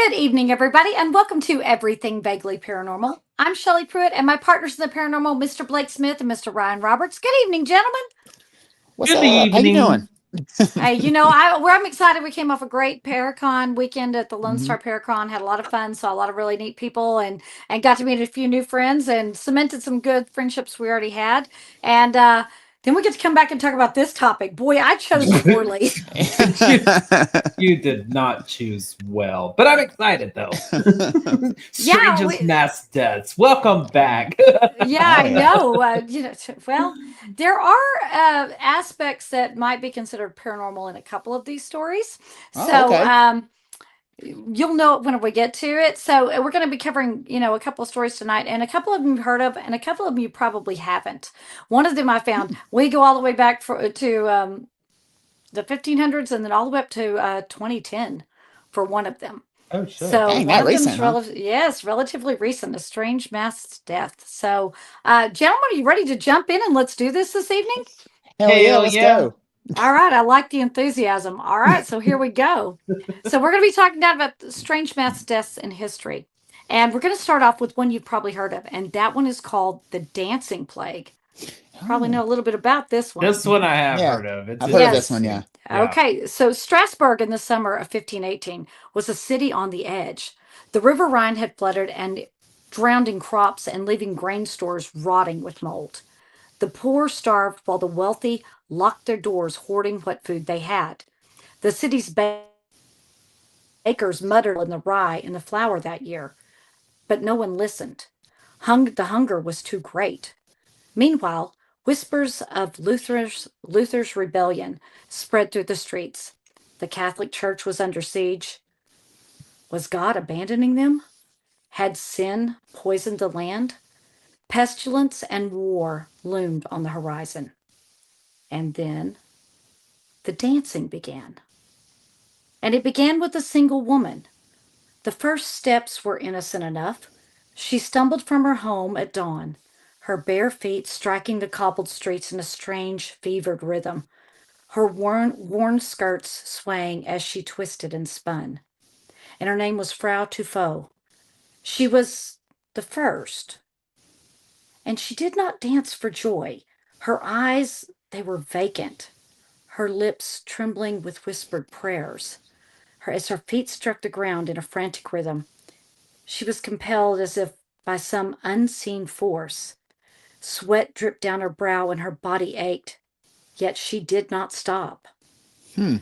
Good evening, everybody, and welcome to Everything Vaguely Paranormal. I'm Shelley Pruitt, and my partners in the paranormal, Mr. Blake Smith and Mr. Ryan Roberts. Good evening, gentlemen. What's Good up? How you evening. doing? Hey, I'm excited. We came off a great Paracon weekend at the Lone Hmm. Star Paracon. Had a lot of fun, saw a lot of really neat people, and got to meet a few new friends and cemented some good friendships we already had. And then we get to come back and talk about this topic. Boy, I chose poorly. you, you did not choose well, but I'm excited though. Yeah, Strangest mass deaths. Welcome back. yeah, Oh I yeah. know. Well, there are aspects that might be considered paranormal in a couple of these stories. Oh, So, okay. you'll know it when we get to it. So, we're going to be covering, a couple of stories tonight, and a couple of them you've heard of, and a couple of them you probably haven't. One of them I found, we go all the way back to the 1500s and then all the way up to 2010 for one of them. Oh shit. So Dang, one that of them is recent, huh? relatively recent, a strange mass death. So, gentlemen, are you ready to jump in and let's do this evening? Hell yeah, Hell let's yeah. go. All right, I like the enthusiasm. All right, so here we go. So we're going to be talking down about strange mass deaths in history, and we're going to start off with one you've probably heard of, and that one is called the Dancing Plague. Probably Oh, know a little bit about this one. This one I have yeah. heard of. It's I've heard of this one. interesting. Yeah. Yes. Yeah. Okay. So Strasbourg in the summer of 1518 was a city on the edge. The River Rhine had flooded and drowned in crops and leaving grain stores rotting with mold. The poor starved while the wealthy locked their doors, hoarding what food they had. The city's bakers muttered in the rye and the flour that year, but no one listened. The hunger was too great. Meanwhile, whispers of Luther's rebellion spread through the streets. The Catholic Church was under siege. Was God abandoning them? Had sin poisoned the land? Pestilence and war loomed on the horizon. And then the dancing began. And it began with a single woman. The first steps were innocent enough. She stumbled from her home at dawn, her bare feet striking the cobbled streets in a strange, fevered rhythm, her worn skirts swaying as she twisted and spun. And her name was Frau Tufo. She was the first, and she did not dance for joy. Her eyes, they were vacant, her lips trembling with whispered prayers. As her feet struck the ground in a frantic rhythm, she was compelled as if by some unseen force. Sweat dripped down her brow and her body ached, yet she did not stop. Hmm.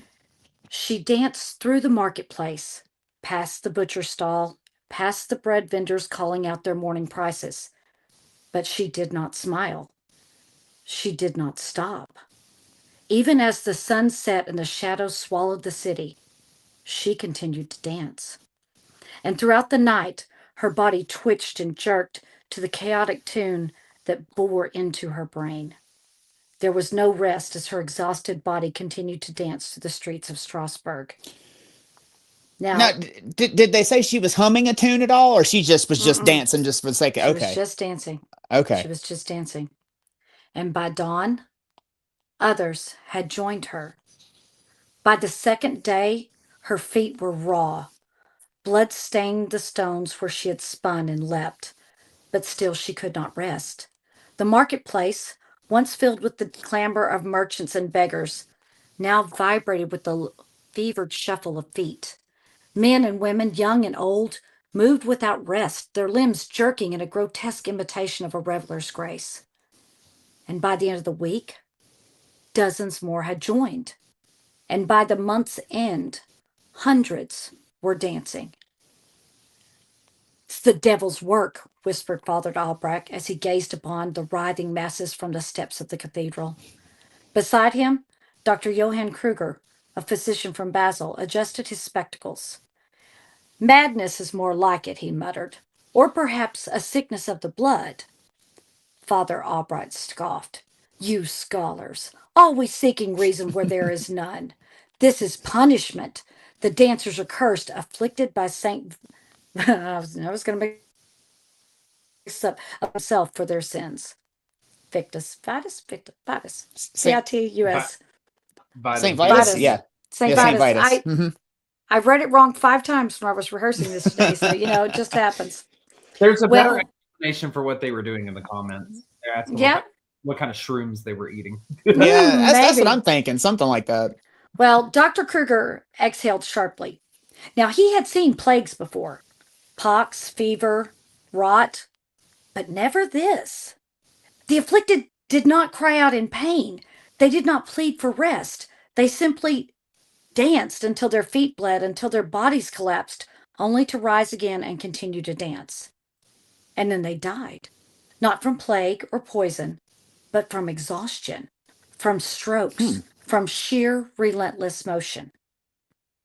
She danced through the marketplace, past the butcher stall, past the bread vendors calling out their morning prices. But she did not smile. She did not stop. Even as the sun set and the shadows swallowed the city, she continued to dance. And throughout the night, her body twitched and jerked to the chaotic tune that bore into her brain. There was no rest as her exhausted body continued to dance through the streets of Strasbourg. Now, Now, did they say she was humming a tune at all, or she just was just mm-mm, dancing just for the sake of? she was Okay. just dancing. She Okay. was just dancing. And by dawn, others had joined her. By the second day, her feet were raw. Blood stained the stones where she had spun and leapt, but still she could not rest. The marketplace, once filled with the clamor of merchants and beggars, now vibrated with the fevered shuffle of feet. Men and women, young and old, moved without rest, their limbs jerking in a grotesque imitation of a reveler's grace. And by the end of the week, dozens more had joined. And by the month's end, hundreds were dancing. It's the devil's work, whispered Father Albrecht as he gazed upon the writhing masses from the steps of the cathedral. Beside him, Dr. Johann Kruger, a physician from Basel, adjusted his spectacles. Madness is more like it, he muttered, or perhaps a sickness of the blood. Father Albright scoffed. You scholars, always seeking reason where there is none. This is punishment. The dancers are cursed, afflicted by Saint. I was going to mix up himself for their sins. Vitus, Saint VITUS, Vitus, Saint yes. Vitus. Vitus, Yeah. Saint Yeah. Saint Vitus. Vitus. Hmm. I read it wrong 5 times when I was rehearsing this today, so it just happens. There's a better Well, explanation for what they were doing in the comments. They're asking yeah, what kind of shrooms they were eating. Yeah, that's what maybe. I'm thinking. Something like that. Well, Dr. Kruger exhaled sharply. Now, he had seen plagues before: pox, fever, rot, but never this. The afflicted did not cry out in pain. They did not plead for rest. They simply danced until their feet bled, until their bodies collapsed, only to rise again and continue to dance. And then they died, not from plague or poison, but from exhaustion, from strokes, from sheer relentless motion.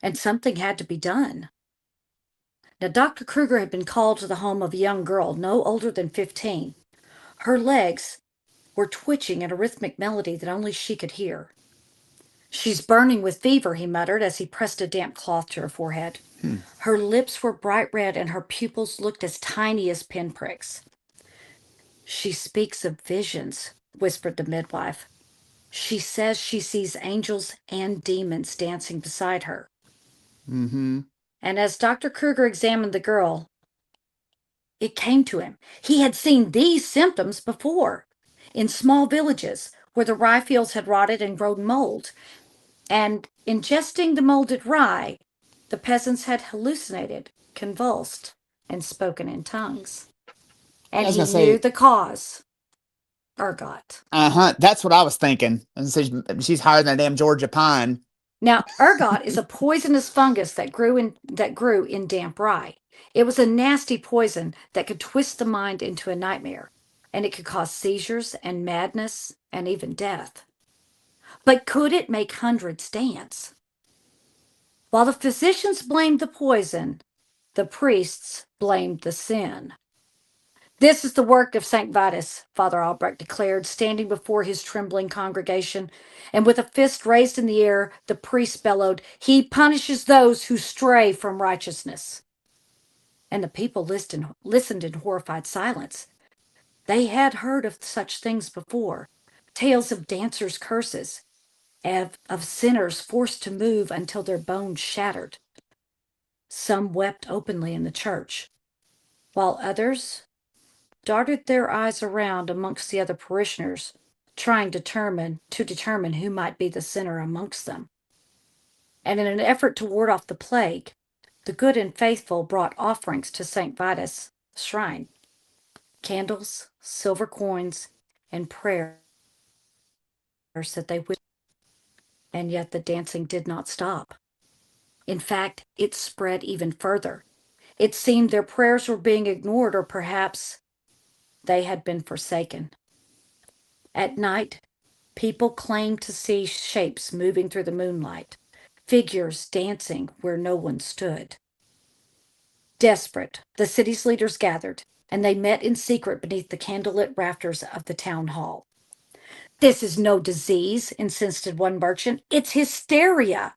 And something had to be done. Now, Dr. Kruger had been called to the home of a young girl no older than 15. Her legs were twitching in a rhythmic melody that only she could hear. She's burning with fever, he muttered as he pressed a damp cloth to her forehead. Her lips were bright red and her pupils looked as tiny as pinpricks. She speaks of visions, whispered the midwife. She says she sees angels and demons dancing beside her. Mm-hmm. And as Dr. Kruger examined the girl, it came to him. He had seen these symptoms before in small villages where the rye fields had rotted and grown mold. And ingesting the molded rye, the peasants had hallucinated, convulsed, and spoken in tongues. I And was he gonna knew say, the cause. Ergot. that's what I was thinking. And so she's higher than a damn Georgia pine. Now, ergot is a poisonous fungus that grew in damp rye. It was a nasty poison that could twist the mind into a nightmare, and it could cause seizures and madness and even death. But could it make hundreds dance? While the physicians blamed the poison, the priests blamed the sin. This is the work of St. Vitus, Father Albrecht declared, standing before his trembling congregation. And with a fist raised in the air, the priest bellowed, "He punishes those who stray from righteousness." And the people listened in horrified silence. They had heard of such things before: tales of dancers' curses, of sinners forced to move until their bones shattered. Some wept openly in the church, while others darted their eyes around amongst the other parishioners, trying to determine who might be the sinner amongst them. And in an effort to ward off the plague, the good and faithful brought offerings to St. Vitus' shrine: candles, silver coins, and prayers that they would. And yet the dancing did not stop. In fact, it spread even further. It seemed their prayers were being ignored, or perhaps they had been forsaken. At night, people claimed to see shapes moving through the moonlight, figures dancing where no one stood. Desperate, the city's leaders gathered, and they met in secret beneath the candlelit rafters of the town hall. "This is no disease," insisted one merchant. "It's hysteria."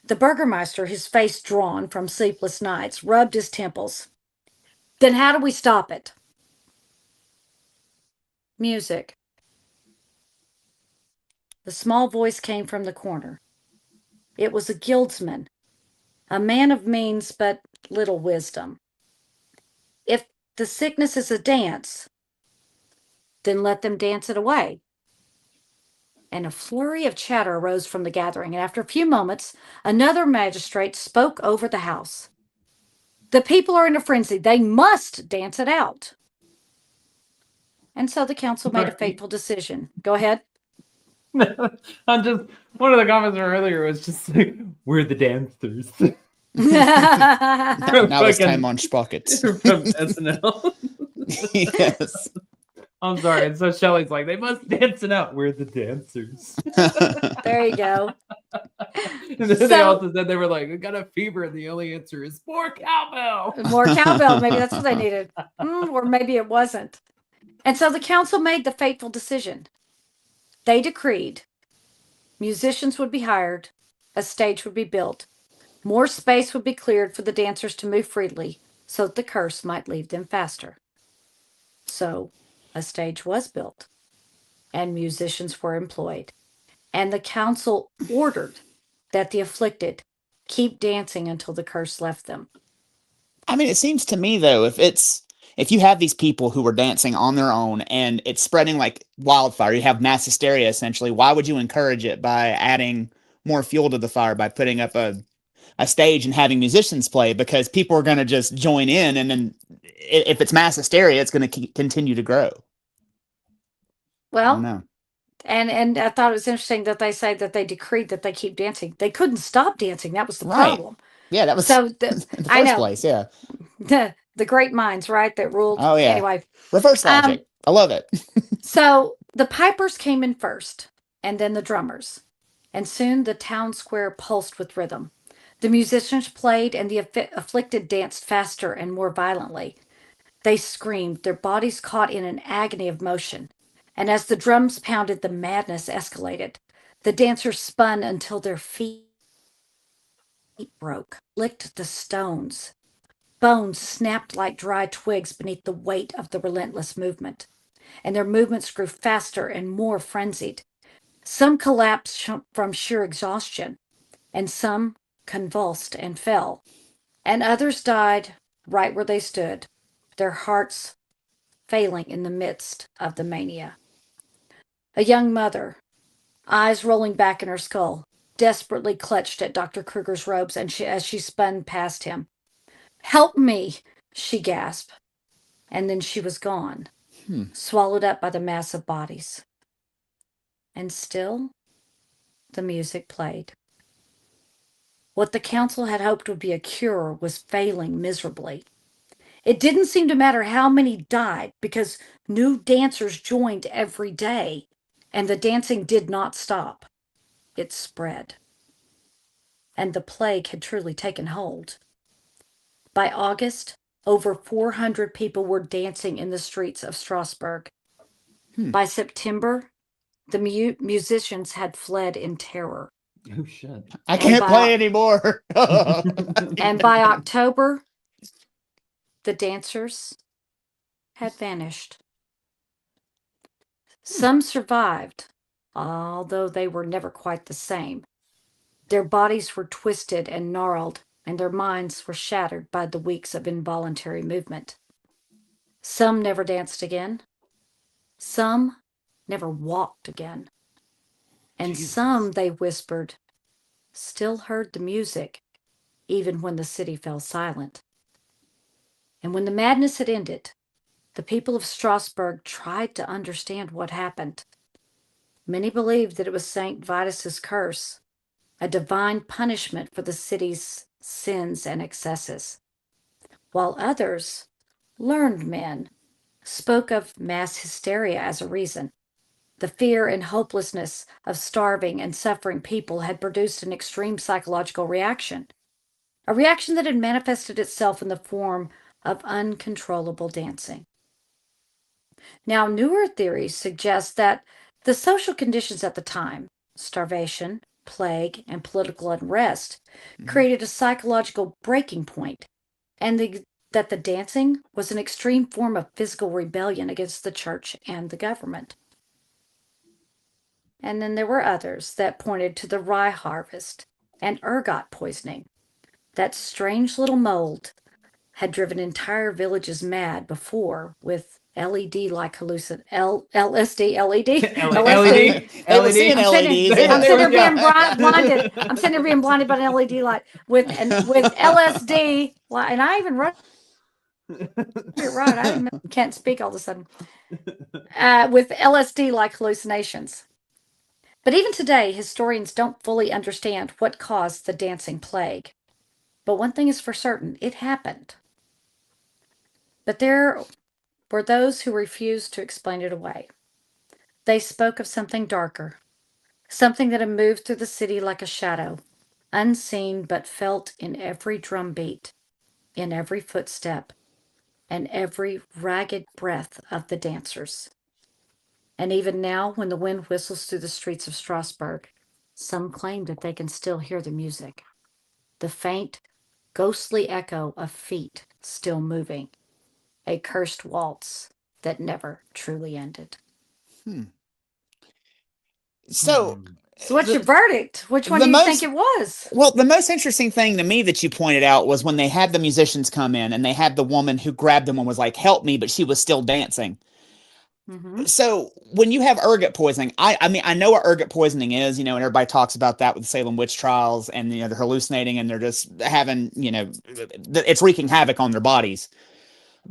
The burgomaster, his face drawn from sleepless nights, rubbed his temples. "Then how do we stop it?" Music. The small voice came from the corner. It was a guildsman, a man of means but little wisdom. "If the sickness is a dance, then let them dance it away." And a flurry of chatter arose from the gathering, and after a few moments, another magistrate spoke over the house. "The people are in a frenzy. They must dance it out." And so the council made a fateful decision. Go ahead. I'm just one of the comments from earlier was just like, "We're the dancers." Now it's time on Sprockets. From SNL. Yes. I'm sorry. And so Shelley's like, "They must dance it out. We're the dancers." There you go. And then they also said they were like, "We got a fever," and the only answer is more cowbell. More cowbell. Maybe that's what they needed. Or maybe it wasn't. And so the council made the fateful decision. They decreed musicians would be hired, a stage would be built, more space would be cleared for the dancers to move freely so that the curse might leave them faster. So a stage was built, and musicians were employed, and the council ordered that the afflicted keep dancing until the curse left them. I mean, it seems to me though, if you have these people who are dancing on their own and it's spreading like wildfire, you have mass hysteria essentially. Why would you encourage it by adding more fuel to the fire by putting up a stage and having musicians play? Because people are going to just join in, and then if it's mass hysteria, it's going to continue to grow. I don't Well, know. and I thought it was interesting that they say that they decreed that they keep dancing. They couldn't stop dancing. That was the Right. problem. Yeah, that was So in the I first know place. Yeah. the great minds, right, that ruled. Oh yeah. Anyway, Reverse um, logic. I love it. so the pipers came in first, and then the drummers, and soon the town square pulsed with rhythm. The musicians played, and the afflicted danced faster and more violently. They screamed, their bodies caught in an agony of motion. And as the drums pounded, the madness escalated. The dancers spun until their feet broke, licked the stones. Bones snapped like dry twigs beneath the weight of the relentless movement, and their movements grew faster and more frenzied. Some collapsed from sheer exhaustion, and some convulsed and fell, and others died right where they stood, their hearts failing in the midst of the mania. A young mother, eyes rolling back in her skull, desperately clutched at Dr. Kruger's robes as she spun past him. Help me, she gasped, and then she was gone, Hmm. swallowed up by the mass of bodies. And still, the music played. What the council had hoped would be a cure was failing miserably. It didn't seem to matter how many died because new dancers joined every day, and the dancing did not stop. It spread. And the plague had truly taken hold. By August, over 400 people were dancing in the streets of Strasbourg. Hmm. By September, the musicians had fled in terror. Oh shit! I And can't play by, anymore. and by October, the dancers had vanished. Some survived, although they were never quite the same. Their bodies were twisted and gnarled, and their minds were shattered by the weeks of involuntary movement. Some never danced again. Some never walked again. And Jesus. some, they whispered, still heard the music, even when the city fell silent. And when the madness had ended, the people of Strasbourg tried to understand what happened. Many believed that it was St. Vitus's curse, a divine punishment for the city's sins and excesses, while others, learned men, spoke of mass hysteria as a reason. The fear and hopelessness of starving and suffering people had produced an extreme psychological reaction, a reaction that had manifested itself in the form of uncontrollable dancing. Now, newer theories suggest that the social conditions at the time, starvation, plague, and political unrest, created a psychological breaking point, and that the dancing was an extreme form of physical rebellion against the church and the government. And then there were others that pointed to the rye harvest and ergot poisoning. That strange little mold had driven entire villages mad before with LED like LSD, LED, LSD. LED. They were seeing I'm sitting, LEDs. I'm sitting There there we go. being blinded. I'm sitting there being blinded by an LED light with LSD. And I even wrote it right. I didn't can't speak all of a sudden. With LSD like hallucinations. But even today, historians don't fully understand what caused the dancing plague. But one thing is for certain, it happened. But there were those who refused to explain it away. They spoke of something darker, something that had moved through the city like a shadow, unseen but felt in every drumbeat, in every footstep, and every ragged breath of the dancers. And even now, when the wind whistles through the streets of Strasbourg, some claim that they can still hear the music, the faint, ghostly echo of feet still moving, a cursed waltz that never truly ended. So So what's your verdict? Which one the do you think most it was? well, the most interesting thing to me that you pointed out was when they had the musicians come in and they had the woman who grabbed them and was like, "Help me," but she was still dancing. Mm-hmm. So when you have ergot poisoning, I mean, I know what ergot poisoning is, and everybody talks about that with the Salem witch trials, and they're hallucinating and they're just having, it's wreaking havoc on their bodies.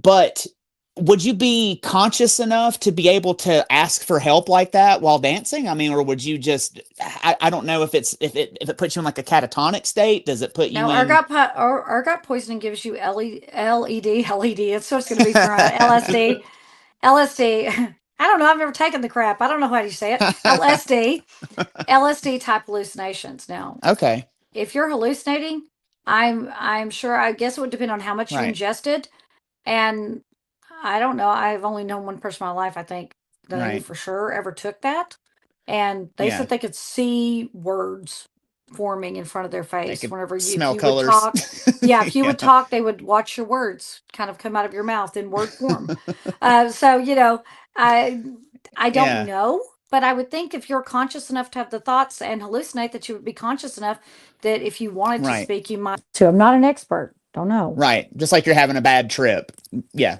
But would you be conscious enough to be able to ask for help like that while dancing? I mean, or would you just, I don't know if it puts you in like a catatonic state. Does it put you Now, in? ergot poisoning gives you LED. So it's going to be for LSD. LSD. I don't know. I've never taken the crap. I don't know how you say it. LSD type hallucinations. Now, Okay. if you're hallucinating, I'm sure. I guess it would depend on how much you Right. ingested, and I don't know. I've only known one person in my life, I think, that I knew Right. for sure ever took that, and they Yeah. said they could see words forming in front of their They face could whenever if smell you would colors. talk. Yeah, if you Yeah. would talk, they would watch your words kind of come out of your mouth in word form. So I I don't Yeah. know, but I would think if you're conscious enough to have the thoughts and hallucinate, that you would be conscious enough that if you wanted to Right. speak, you might. So I'm not an expert. Don't know. Right. Just like you're having a bad trip. Yeah.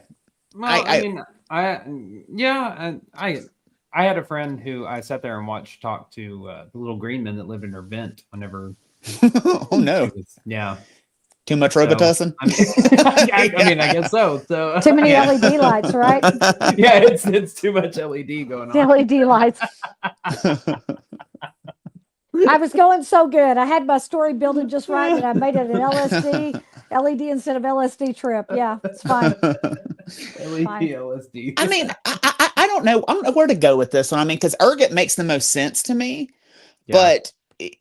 Well, I mean, I had a friend who I sat there and watched talk to the little green men that lived in her vent whenever. Oh no. Yeah. Too much So, Robitussin? I mean, I guess so. So Too many Yeah. LED lights, right? yeah, it's too much LED going on. LED lights. I was going so good. I had my story building just right, but I made it an LED instead of LSD trip. Yeah, it's fine. LED, Fine. LSD. I mean, I don't know. I don't know where to go with this one. I mean, because ergot makes the most sense to me, Yeah. but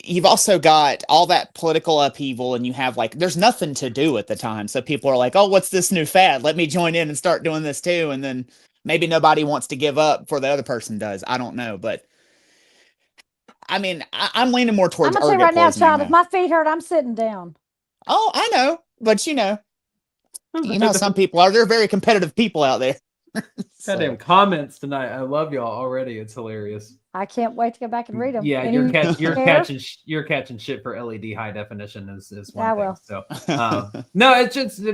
you've also got all that political upheaval, and you have like, there's nothing to do at the time. So people are like, oh, what's this new fad? Let me join in and start doing this too. And then maybe nobody wants to give up before the other person does. I don't know. But I mean, I'm leaning more I'm towards gonna tell you ergot right now, poisoning child. If though. my feet hurt, I'm sitting down. Oh, I know. But how some people are. They're very competitive people out there. Goddamn comments tonight. I love y'all already. It's hilarious. I can't wait to go back and read them. Yeah, Any you're care? catching shit for LED high definition is one I thing. will. So no, it's just I'm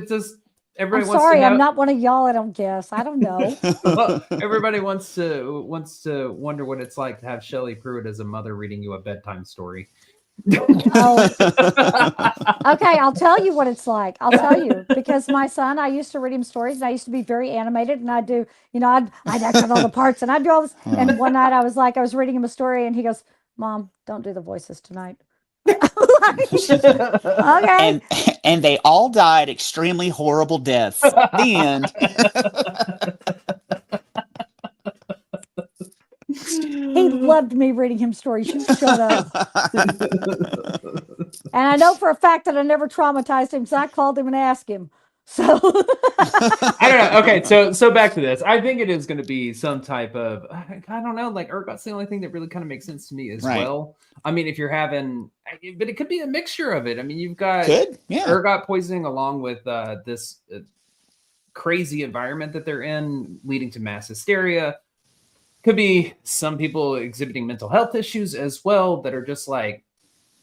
everybody wants sorry, to have, I'm not one of y'all. I don't guess. I don't know. well, everybody wants to wonder what it's like to have Shelley Pruitt as a mother reading you a bedtime story. Oh, okay. I'll tell you what it's like. I'll tell you because my son, I used to read him stories, and I used to be very animated, and I'd do, I'd act out all the parts, and I'd do all this. And one night, I was reading him a story, and he goes, "Mom, don't do the voices tonight." Okay. And they all died extremely horrible deaths. The end. He loved me reading him stories. You shut up. And I know for a fact that I never traumatized him because I called him and asked him. So I don't know. Okay, so back to this. I think it is going to be some type of, I don't know, like ergot's the only thing that really kind of makes sense to me as Right. well. I mean, if you're having, but it could be a mixture of it. I mean, you've got Yeah. ergot poisoning along with this crazy environment that they're in, leading to mass hysteria. Could be some people exhibiting mental health issues as well that are just like,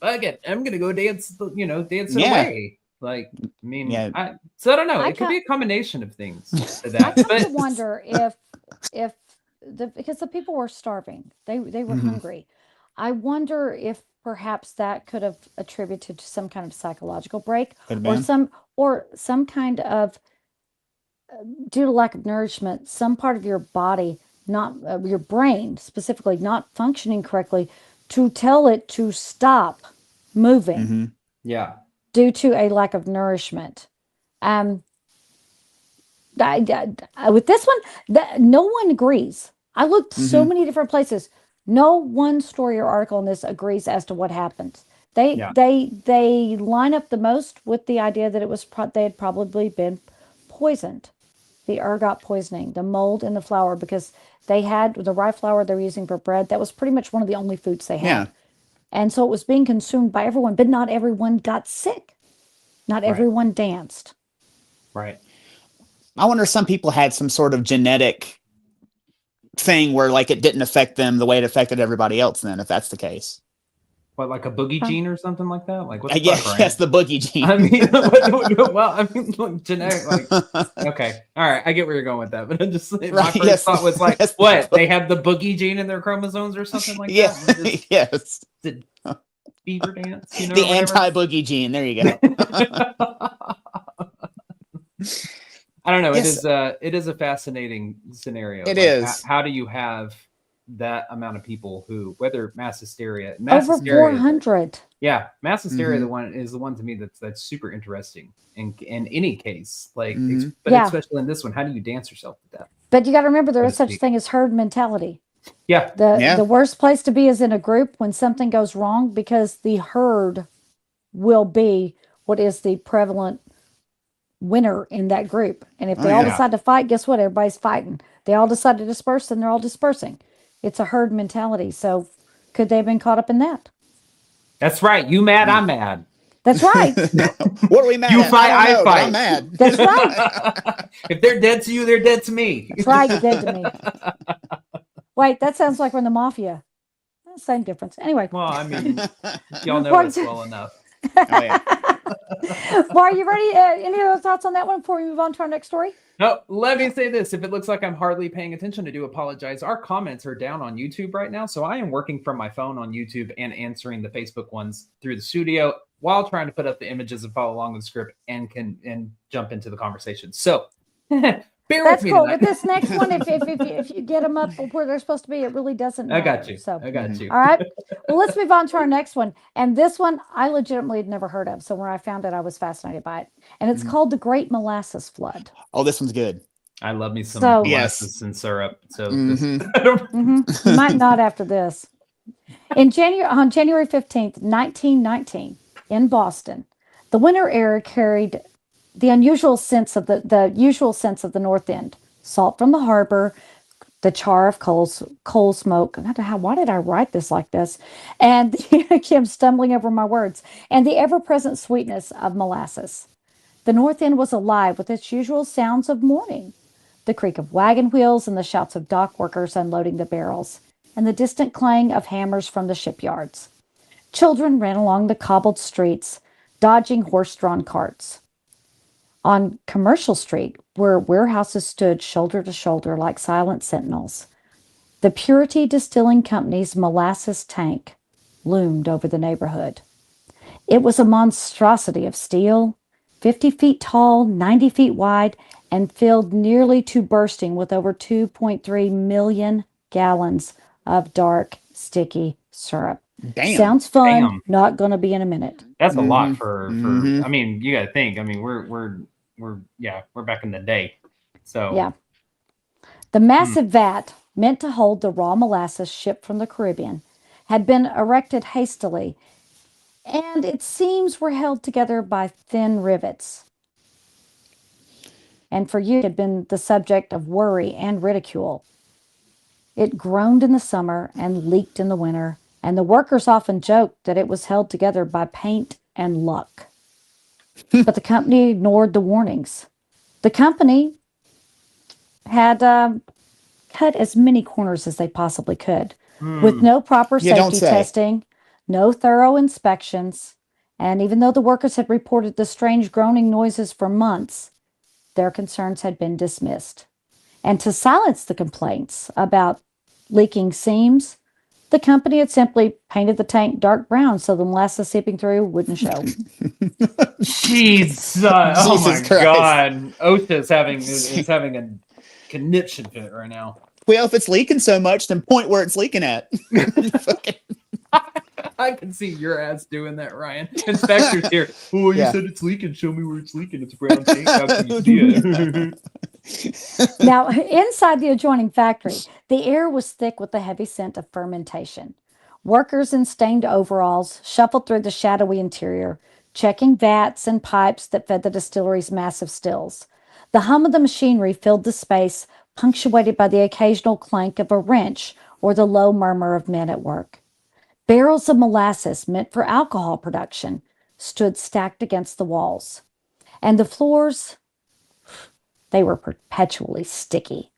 again, I'm gonna go dance, dance Yeah. away. Like, I mean, Yeah. so I don't know. I It could be a combination of things to I that. come But to wonder if because the people were starving, they were hungry. I wonder if perhaps that could have attributed to some kind of psychological break Could have or been. some kind of due to lack of nourishment, some part of your body, not your brain specifically, not functioning correctly to tell it to stop moving yeah, due to a lack of nourishment. Um, with this one, no one agrees. I looked so many different places. No one story or article in this agrees as to what happens. They line up the most with the idea that it was they had probably been poisoned, the ergot poisoning, the mold in the flour, because they had the rye flour they were using for bread. That was pretty much one of the only foods they had. Yeah. And so it was being consumed by everyone, but not everyone got sick. Not everyone danced. right. I wonder if some people had some sort of genetic thing where like it didn't affect them the way it affected everybody else then, if that's the case. What, like a boogie gene or something like that? Like what the Yeah, fuck, Ryan? yes, the boogie gene. I mean, well, I mean, look, genetic, like, okay, all right, I get where you're going with that, but I'm just saying, my Right, first yes, thought was like, yes, what? They have the boogie gene in their chromosomes or something like yeah, that? And just yes. the beaver dance, you know, The or whatever. anti-boogie gene. There you go. I don't know. Yes. It is a fascinating scenario. It Like, is. how do you have that amount of people who, whether mass hysteria, Over 400. yeah, mass hysteria, Mhm. the one to me that's super interesting in any case. Like, Mhm. but Yeah. especially in this one, how do you dance yourself to death? But you got to remember there So is to such a speak. thing as herd mentality. Yeah, Yeah. The worst place to be is in a group when something goes wrong, because the herd will be what is the prevalent winner in that group. And if Oh, they all yeah. decide to fight, guess what? Everybody's fighting. They all decide to disperse, and they're all dispersing. It's a herd mentality. So could they have been caught up in that? that's right. You mad? I'm mad. That's right. What are we mad You at? fight, I I don't know, but fight. I'm mad. That's right. If they're dead to you, they're dead to me. That's right. You're dead to me. Wait, that sounds like we're in the mafia. Same difference. Anyway. Well, I mean, y'all know What- us well enough. Oh, yeah. Well, are you ready? Any other thoughts on that one before we move on to our next story? No, let me say this. If it looks like I'm hardly paying attention, I do apologize. Our comments are down on YouTube right now. So I am working from my phone on YouTube and answering the Facebook ones through the studio while trying to put up the images and follow along with the script and jump into the conversation. So bear That's with me cool. tonight. With this next one, if you get them up where they're supposed to be, it really doesn't I matter. got you. So, I got you. all right. Well, let's move on to our next one. And this one I legitimately had never heard of. So when I found it, I was fascinated by it. And it's called the Great Molasses Flood. Oh, this one's good. I love me some So- molasses and syrup. So You might not after this. On January 15th, 1919, in Boston, the winter air carried the unusual sense of the usual sense of the North End: salt from the harbor, the char of coal smoke. Why did I write this like this? And I'm stumbling over my words. And the ever-present sweetness of molasses. The North End was alive with its usual sounds of morning: the creak of wagon wheels and the shouts of dock workers unloading the barrels, and the distant clang of hammers from the shipyards. Children ran along the cobbled streets, dodging horse-drawn carts. On Commercial Street, where warehouses stood shoulder to shoulder like silent sentinels, the Purity Distilling Company's molasses tank loomed over the neighborhood. It was a monstrosity of steel, 50 feet tall, 90 feet wide, and filled nearly to bursting with over 2.3 million gallons of dark, sticky syrup. Damn. Sounds fun. Damn. Not going to be in a minute. that's a lot for Mhm. I mean, you gotta think. I mean, we're back in the day. So Yeah. The massive vat, meant to hold the raw molasses shipped from the Caribbean, had been erected hastily, and its seams were held together by thin rivets. And for you, it had been the subject of worry and ridicule. It groaned in the summer and leaked in the winter, and the workers often joked that it was held together by paint and luck. But the company ignored the warnings. The company had cut as many corners as they possibly could, with no proper Yeah, don't safety say. testing, no thorough inspections. And even though the workers had reported the strange groaning noises for months, their concerns had been dismissed. And to silence the complaints about leaking seams, the company had simply painted the tank dark brown so the molasses seeping through wouldn't show. Jesus, oh my Jesus Christ. God, OSHA is having a conniption fit right now. Well, if it's leaking so much, then point where it's leaking at. Fucking- I can see your ass doing that, Ryan. Inspectors here. Oh, you Yeah. said it's leaking. Show me where it's leaking. It's brown tank. How can you see it? Now, inside the adjoining factory, the air was thick with the heavy scent of fermentation. Workers in stained overalls shuffled through the shadowy interior, checking vats and pipes that fed the distillery's massive stills. The hum of the machinery filled the space, punctuated by the occasional clank of a wrench or the low murmur of men at work. Barrels of molasses meant for alcohol production stood stacked against the walls, and the floors, they were perpetually sticky.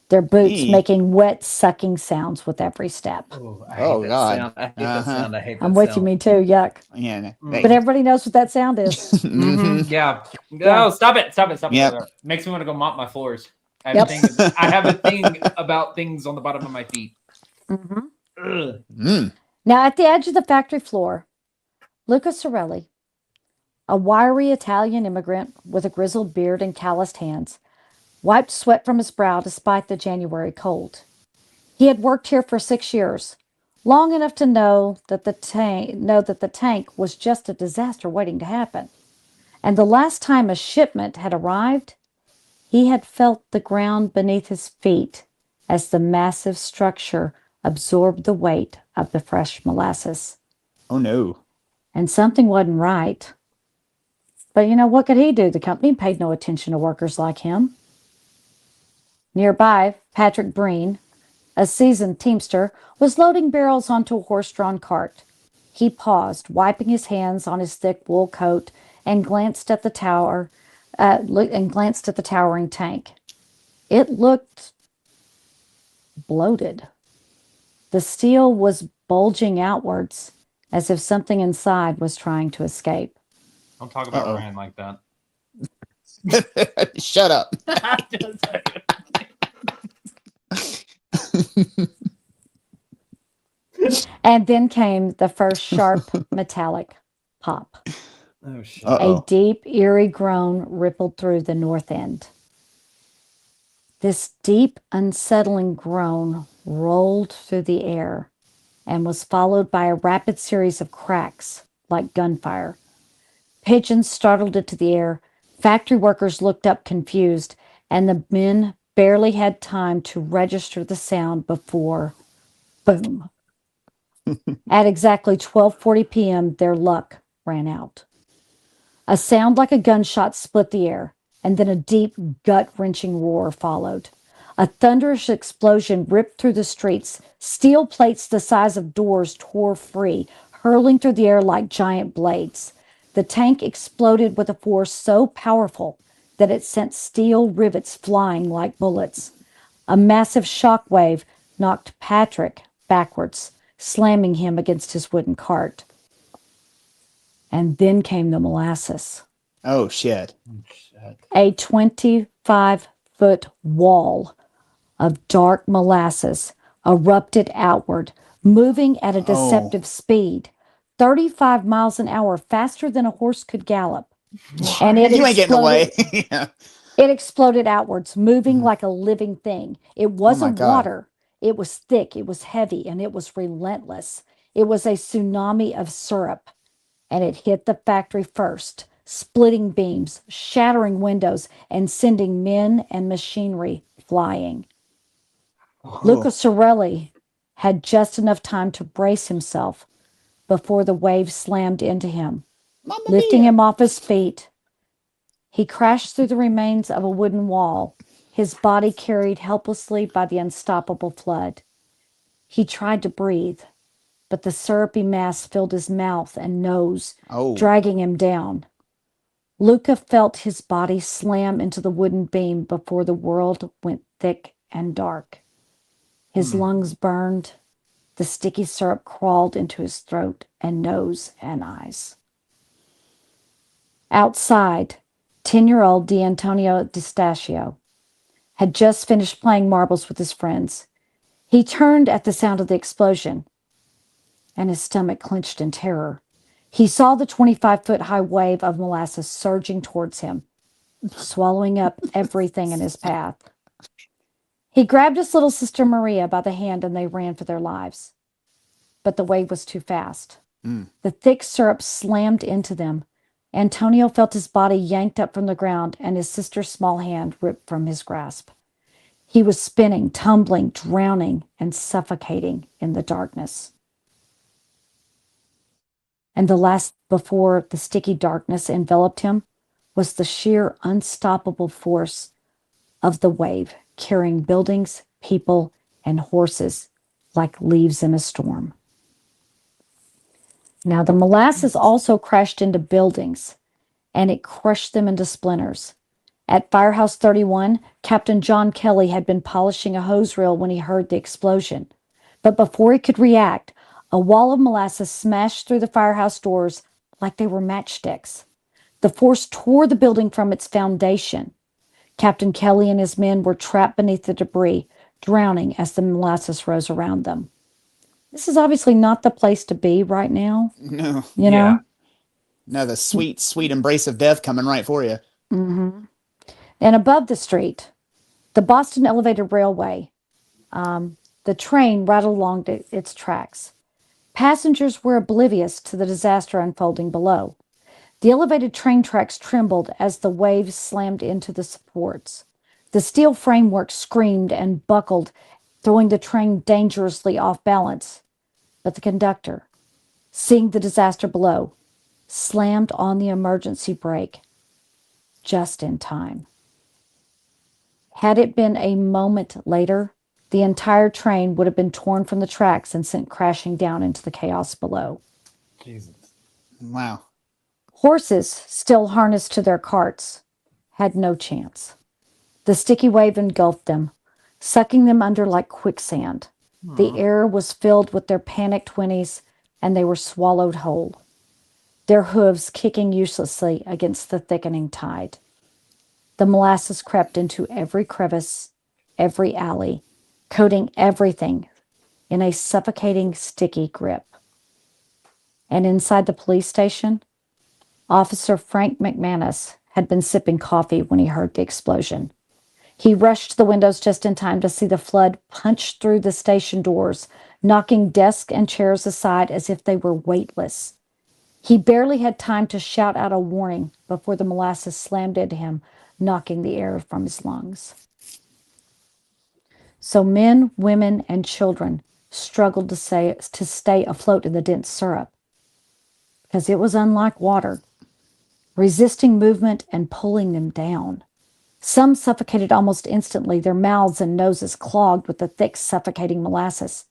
their boots Eee. making wet, sucking sounds with every step. Oh, I hate Oh, that God. sound. I hate that sound. I hate that I'm with you, sound. me too. Yuck. Yeah. But everybody knows what that sound is. Mhm. Yeah. Yeah. Oh, stop it. Stop it. Stop it. Yep. Stop it. Makes me want to go mop my floors. I have Yep. a thing. I have a thing about things on the bottom of my feet. hmm Ugh. Mm. Now, at the edge of the factory floor, Luca Sorelli, a wiry Italian immigrant with a grizzled beard and calloused hands, wiped sweat from his brow despite the January cold. He had worked here for 6 years, long enough to know that the tank was just a disaster waiting to happen. And the last time a shipment had arrived, he had felt the ground beneath his feet as the massive structure absorbed the weight of the fresh molasses. Oh, no. And something wasn't right. But what could he do? The company paid no attention to workers like him. Nearby, Patrick Breen, a seasoned teamster, was loading barrels onto a horse-drawn cart. He paused, wiping his hands on his thick wool coat, and glanced at the towering tank. It looked bloated. The steel was bulging outwards, as if something inside was trying to escape. Don't talk about Uh-oh. Ryan like that. Shut up. And then came the first sharp metallic pop. Oh shit. A Uh-oh. deep, eerie groan rippled through the north end. This deep, unsettling groan rolled through the air and was followed by a rapid series of cracks, like gunfire. Pigeons startled into the air. Factory workers looked up confused, and the men barely had time to register the sound before boom. At exactly 12:40 p.m., their luck ran out. A sound like a gunshot split the air, and then a deep, gut-wrenching roar followed. A thunderous explosion ripped through the streets. Steel plates the size of doors tore free, hurling through the air like giant blades. The tank exploded with a force so powerful that it sent steel rivets flying like bullets. A massive shock wave knocked Patrick backwards, slamming him against his wooden cart. And then came the molasses. Oh, shit. A 25-foot wall of dark molasses erupted outward, moving at a deceptive speed, 35 miles an hour, faster than a horse could gallop. And it You ain't getting away. exploded. Yeah. It exploded outwards, moving like a living thing. It wasn't God. water. It was thick, it was heavy, and it was relentless. It was a tsunami of syrup, and it hit the factory first, splitting beams, shattering windows, and sending men and machinery flying. Luca Sorelli had just enough time to brace himself before the wave slammed into him, Mamma lifting mia. him off his feet. He crashed through the remains of a wooden wall, his body carried helplessly by the unstoppable flood. He tried to breathe, but the syrupy mass filled his mouth and nose, Oh. dragging him down. Luca felt his body slam into the wooden beam before the world went thick and dark. His lungs burned. The sticky syrup crawled into his throat and nose and eyes. Outside, 10-year-old D'Antonio D'Estachio had just finished playing marbles with his friends. He turned at the sound of the explosion, and his stomach clenched in terror. He saw the 25-foot-high wave of molasses surging towards him, swallowing up everything in his path. He grabbed his little sister Maria by the hand, and they ran for their lives. But the wave was too fast. The thick syrup slammed into them. Antonio felt his body yanked up from the ground and his sister's small hand ripped from his grasp. He was spinning, tumbling, drowning, and suffocating in the darkness. And the last before the sticky darkness enveloped him was the sheer unstoppable force of the wave, carrying buildings, people, and horses like leaves in a storm. Now, the molasses also crashed into buildings, and it crushed them into splinters. At Firehouse 31, Captain John Kelly had been polishing a hose reel when he heard the explosion. But before he could react, a wall of molasses smashed through the firehouse doors like they were matchsticks. The force tore the building from its foundation. Captain Kelly and his men were trapped beneath the debris, drowning as the molasses rose around them. This is obviously not the place to be right now, No. you Yeah. know? No, the sweet, sweet embrace of death coming right for you. Mm-hmm. And above the street, the Boston Elevated Railway, the train rattled along its tracks. Passengers were oblivious to the disaster unfolding below. The elevated train tracks trembled as the waves slammed into the supports. The steel framework screamed and buckled, throwing the train dangerously off balance. But the conductor, seeing the disaster below, slammed on the emergency brake just in time. Had it been a moment later, the entire train would have been torn from the tracks and sent crashing down into the chaos below. Jesus. Wow. Horses, still harnessed to their carts, had no chance. The sticky wave engulfed them, sucking them under like quicksand. The air was filled with their panicked whinnies, and they were swallowed whole, their hooves kicking uselessly against the thickening tide. The molasses crept into every crevice, every alley, coating everything in a suffocating, sticky grip. And inside the police station, Officer Frank McManus had been sipping coffee when he heard the explosion. He rushed to the windows just in time to see the flood punch through the station doors, knocking desks and chairs aside as if they were weightless. He barely had time to shout out a warning before the molasses slammed into him, knocking the air from his lungs. So men, women, and children struggled to stay afloat in the dense syrup, because it was unlike water, resisting movement and pulling them down. Some suffocated almost instantly, their mouths and noses clogged with the thick, suffocating molasses.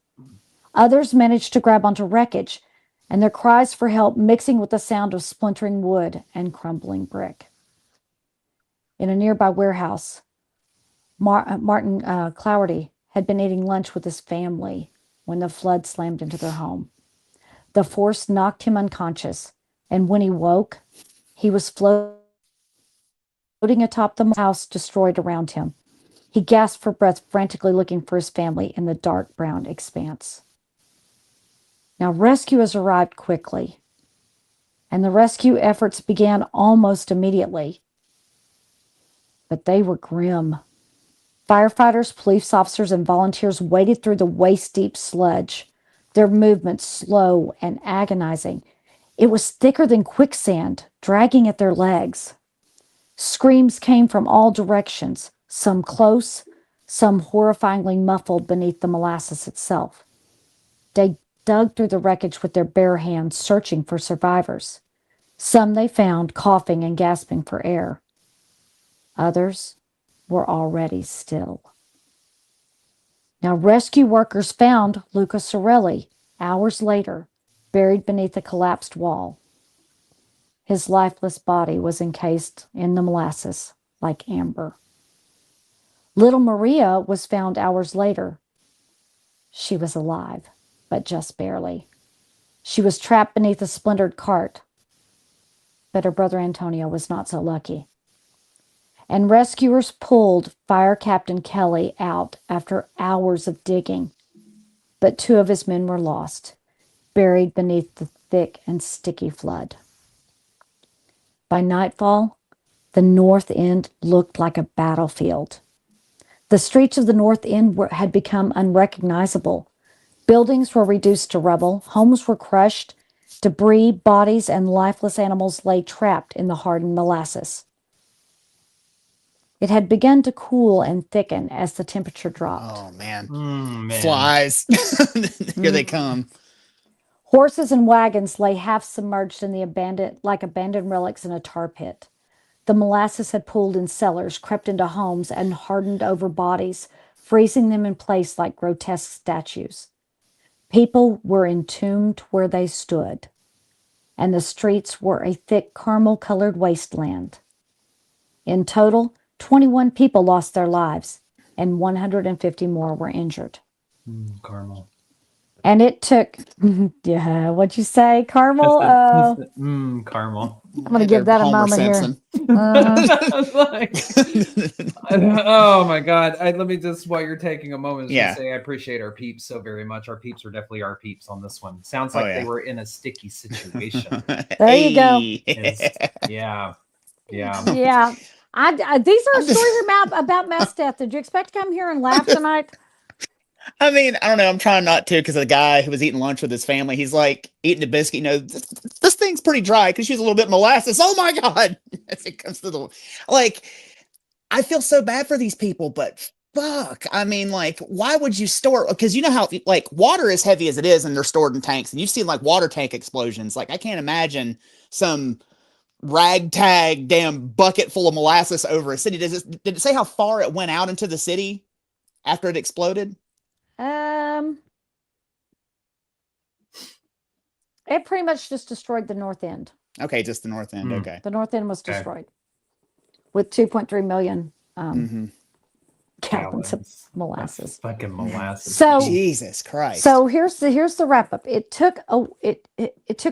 Others managed to grab onto wreckage, and their cries for help mixing with the sound of splintering wood and crumbling brick. In a nearby warehouse, Martin Clougherty had been eating lunch with his family when the flood slammed into their home. The force knocked him unconscious, and when he woke, he was floating atop the house destroyed around him. He gasped for breath, frantically looking for his family in the dark brown expanse. Now, rescuers arrived quickly, and the rescue efforts began almost immediately. But they were grim. Firefighters, police officers, and volunteers waded through the waist-deep sludge, their movements slow and agonizing. It was thicker than quicksand, dragging at their legs. Screams came from all directions, some close, some horrifyingly muffled beneath the molasses itself. They dug through the wreckage with their bare hands, searching for survivors. Some they found coughing and gasping for air. Others were already still. Now, rescue workers found Luca Sorelli hours later, buried beneath a collapsed wall. His lifeless body was encased in the molasses like amber. Little Maria was found hours later. She was alive, but just barely. She was trapped beneath a splintered cart, but her brother Antonio was not so lucky. And rescuers pulled Fire Captain Kelly out after hours of digging, but 2 of his men were lost, buried beneath the thick and sticky flood. By nightfall, the North End looked like a battlefield. The streets of the North End had become unrecognizable. Buildings were reduced to rubble, homes were crushed, debris, bodies, and lifeless animals lay trapped in the hardened molasses. It had begun to cool and thicken as the temperature dropped. Oh, man. Man. Flies. Here they come. Horses and wagons lay half submerged in the abandoned relics in a tar pit. The molasses had pooled in cellars, crept into homes, and hardened over bodies, freezing them in place like grotesque statues. People were entombed where they stood, and the streets were a thick caramel-colored wasteland. In total, 21 people lost their lives, and 150 more were injured. Caramel. And it took, yeah, what'd you say, caramel? Caramel. I'm going to give that a Homer moment Simpson. here. Uh-huh. Oh my God. Let me just, while you're taking a moment, Yeah. just say I appreciate our peeps so very much. Our peeps are definitely our peeps on this one. Sounds like they were in a sticky situation. There you go. Yeah. Yeah. These are stories about mass death. Did you expect to come here and laugh tonight? I mean, I don't know. I'm trying not to because the guy who was eating lunch with his family, he's like eating a biscuit. You know, this thing's pretty dry because she's a little bit molasses. Oh my God. As it comes to the, like, I feel so bad for these people, but fuck. I mean, like, why would you store? Because you know how, like, water is heavy as it is and they're stored in tanks. And you've seen, like, water tank explosions. Like, I can't imagine some ragtag damn bucket full of molasses over a city. Did it say how far it went out into the city after it exploded? It pretty much just destroyed the north end. Okay, just the north end. Okay. The north end was destroyed with 2.3 million gallons of molasses. Fucking molasses. So Jesus Christ. So here's the wrap up. It took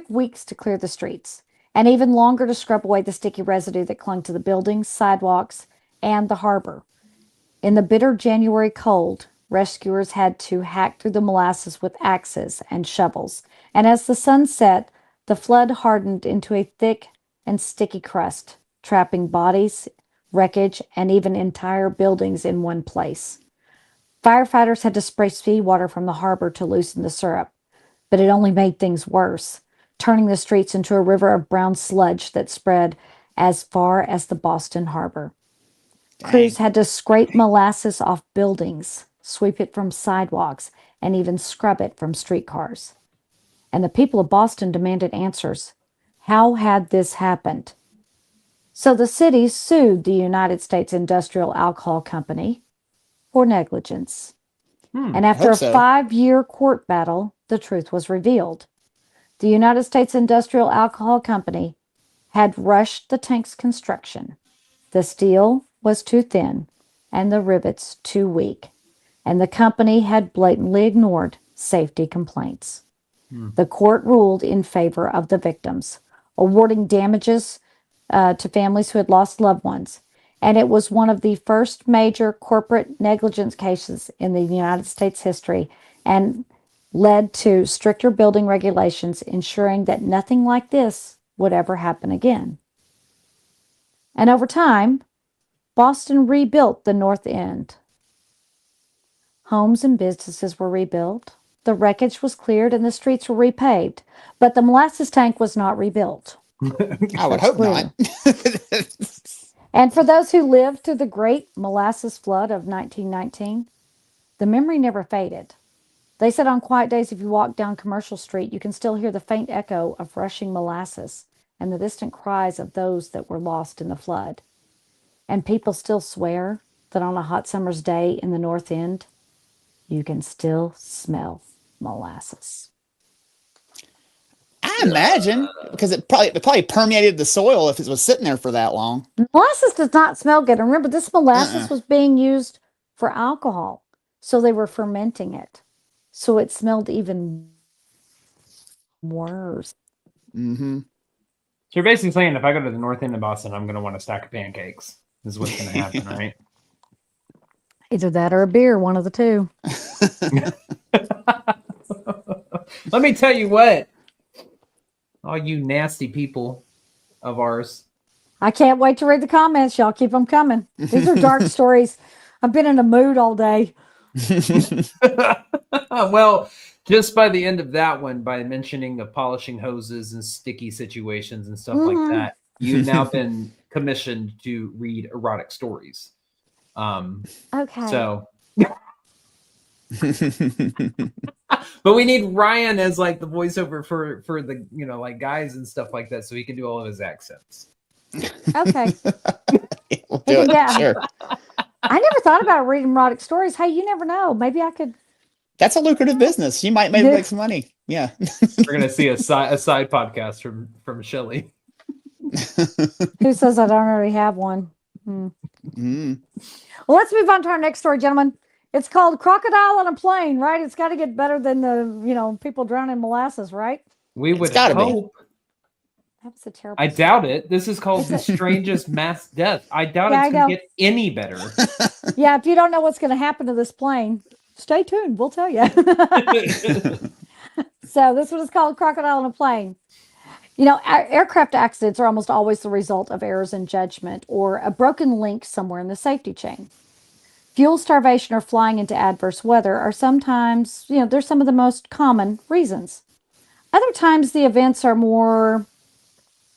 weeks to clear the streets, and even longer to scrub away the sticky residue that clung to the buildings, sidewalks, and the harbor. In the bitter January cold, rescuers had to hack through the molasses with axes and shovels. And as the sun set, the flood hardened into a thick and sticky crust, trapping bodies, wreckage, and even entire buildings in one place. Firefighters had to spray seawater from the harbor to loosen the syrup, but it only made things worse, turning the streets into a river of brown sludge that spread as far as the Boston harbor. Dang. Crews had to scrape molasses off buildings, sweep it from sidewalks, and even scrub it from streetcars. And the people of Boston demanded answers. How had this happened? So the city sued the United States Industrial Alcohol Company for negligence. And after a 5-year court battle, the truth was revealed. The United States Industrial Alcohol Company had rushed the tank's construction. The steel was too thin and the rivets too weak, and the company had blatantly ignored safety complaints. The court ruled in favor of the victims, awarding damages to families who had lost loved ones. And it was one of the first major corporate negligence cases in the United States history and led to stricter building regulations, ensuring that nothing like this would ever happen again. And over time, Boston rebuilt the North End. Homes and businesses were rebuilt. The wreckage was cleared and the streets were repaved. But the molasses tank was not rebuilt. I would hope not. And for those who lived through the great molasses flood of 1919, the memory never faded. They said on quiet days, if you walk down Commercial Street, you can still hear the faint echo of rushing molasses and the distant cries of those that were lost in the flood. And people still swear that on a hot summer's day in the North End, you can still smell molasses. I imagine, because it probably permeated the soil if it was sitting there for that long. Molasses does not smell good. And remember, this molasses was being used for alcohol. So they were fermenting it. So it smelled even worse. So you're basically saying if I go to the North End of Boston, I'm going to want a stack of pancakes. This is what's going to happen, right? Either that or a beer, one of the two. Let me tell you what. All you nasty people of ours. I can't wait to read the comments. Y'all keep them coming. These are dark stories. I've been in a mood all day. Well, just by the end of that one, by mentioning the polishing hoses and sticky situations and stuff like that, you've now been commissioned to read erotic stories. Okay. So, but we need Ryan as like the voiceover for the like guys and stuff like that, so he can do all of his accents. Okay. We'll do it. Sure. I never thought about reading erotic stories. Hey, you never know. Maybe I could. That's a lucrative business. You might maybe make some money. Yeah. We're gonna see a side podcast from Shelley. Who says I don't already have one? Mm. Well, let's move on to our next story, gentlemen. It's called Crocodile on a Plane, right? It's got to get better than the people drowning in molasses, right? We It's would gotta be. hope. That was a terrible I doubt it. This is called Is the it? strangest mass death. I doubt Yeah, it's I going to know. get any better. Yeah, if you don't know what's going to happen to this plane, stay tuned. We'll tell you. So this one is called Crocodile on a Plane. Aircraft accidents are almost always the result of errors in judgment or a broken link somewhere in the safety chain. Fuel starvation or flying into adverse weather are sometimes, they're some of the most common reasons. Other times the events are more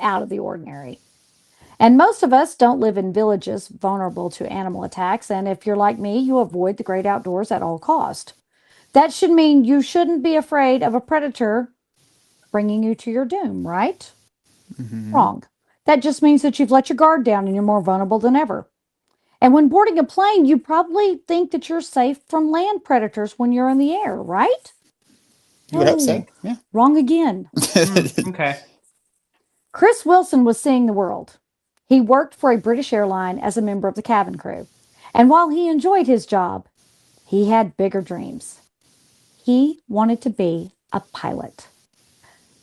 out of the ordinary. And most of us don't live in villages vulnerable to animal attacks. And if you're like me, you avoid the great outdoors at all cost. That should mean you shouldn't be afraid of a predator bringing you to your doom, right? Mm-hmm. Wrong. That just means that you've let your guard down and you're more vulnerable than ever. And when boarding a plane, you probably think that you're safe from land predators when you're in the air, right? You would hope so. No, Yeah. wrong again. Okay. Chris Wilson was seeing the world. He worked for a British airline as a member of the cabin crew. And while he enjoyed his job, he had bigger dreams. He wanted to be a pilot.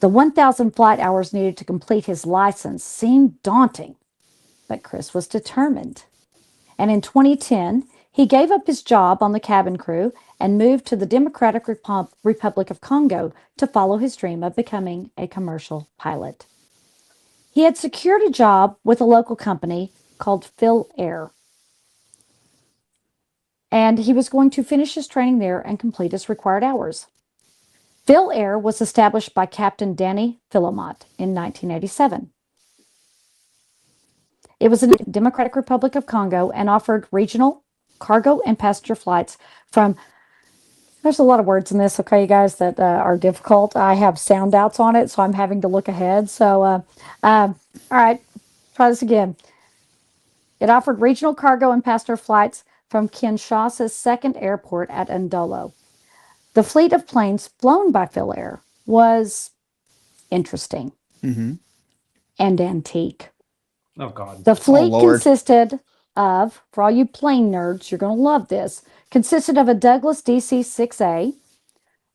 The 1,000 flight hours needed to complete his license seemed daunting, but Chris was determined. And in 2010, he gave up his job on the cabin crew and moved to the Democratic Republic of Congo to follow his dream of becoming a commercial pilot. He had secured a job with a local company called Phil Air, and he was going to finish his training there and complete his required hours. Phil Air was established by Captain Danny Philomot in 1987. It was in the Democratic Republic of Congo and offered regional cargo and passenger flights from. There's a lot of words in this, okay, you guys, that are difficult. I have sound outs on it, so I'm having to look ahead. So, all right, try this again. It offered regional cargo and passenger flights from Kinshasa's second airport at Ndolo. The fleet of planes flown by Phil Air was interesting Mm-hmm. and antique. Oh, God. The fleet Lord. consisted of, for all you plane nerds, you're going to love this, consisted of a Douglas DC-6A,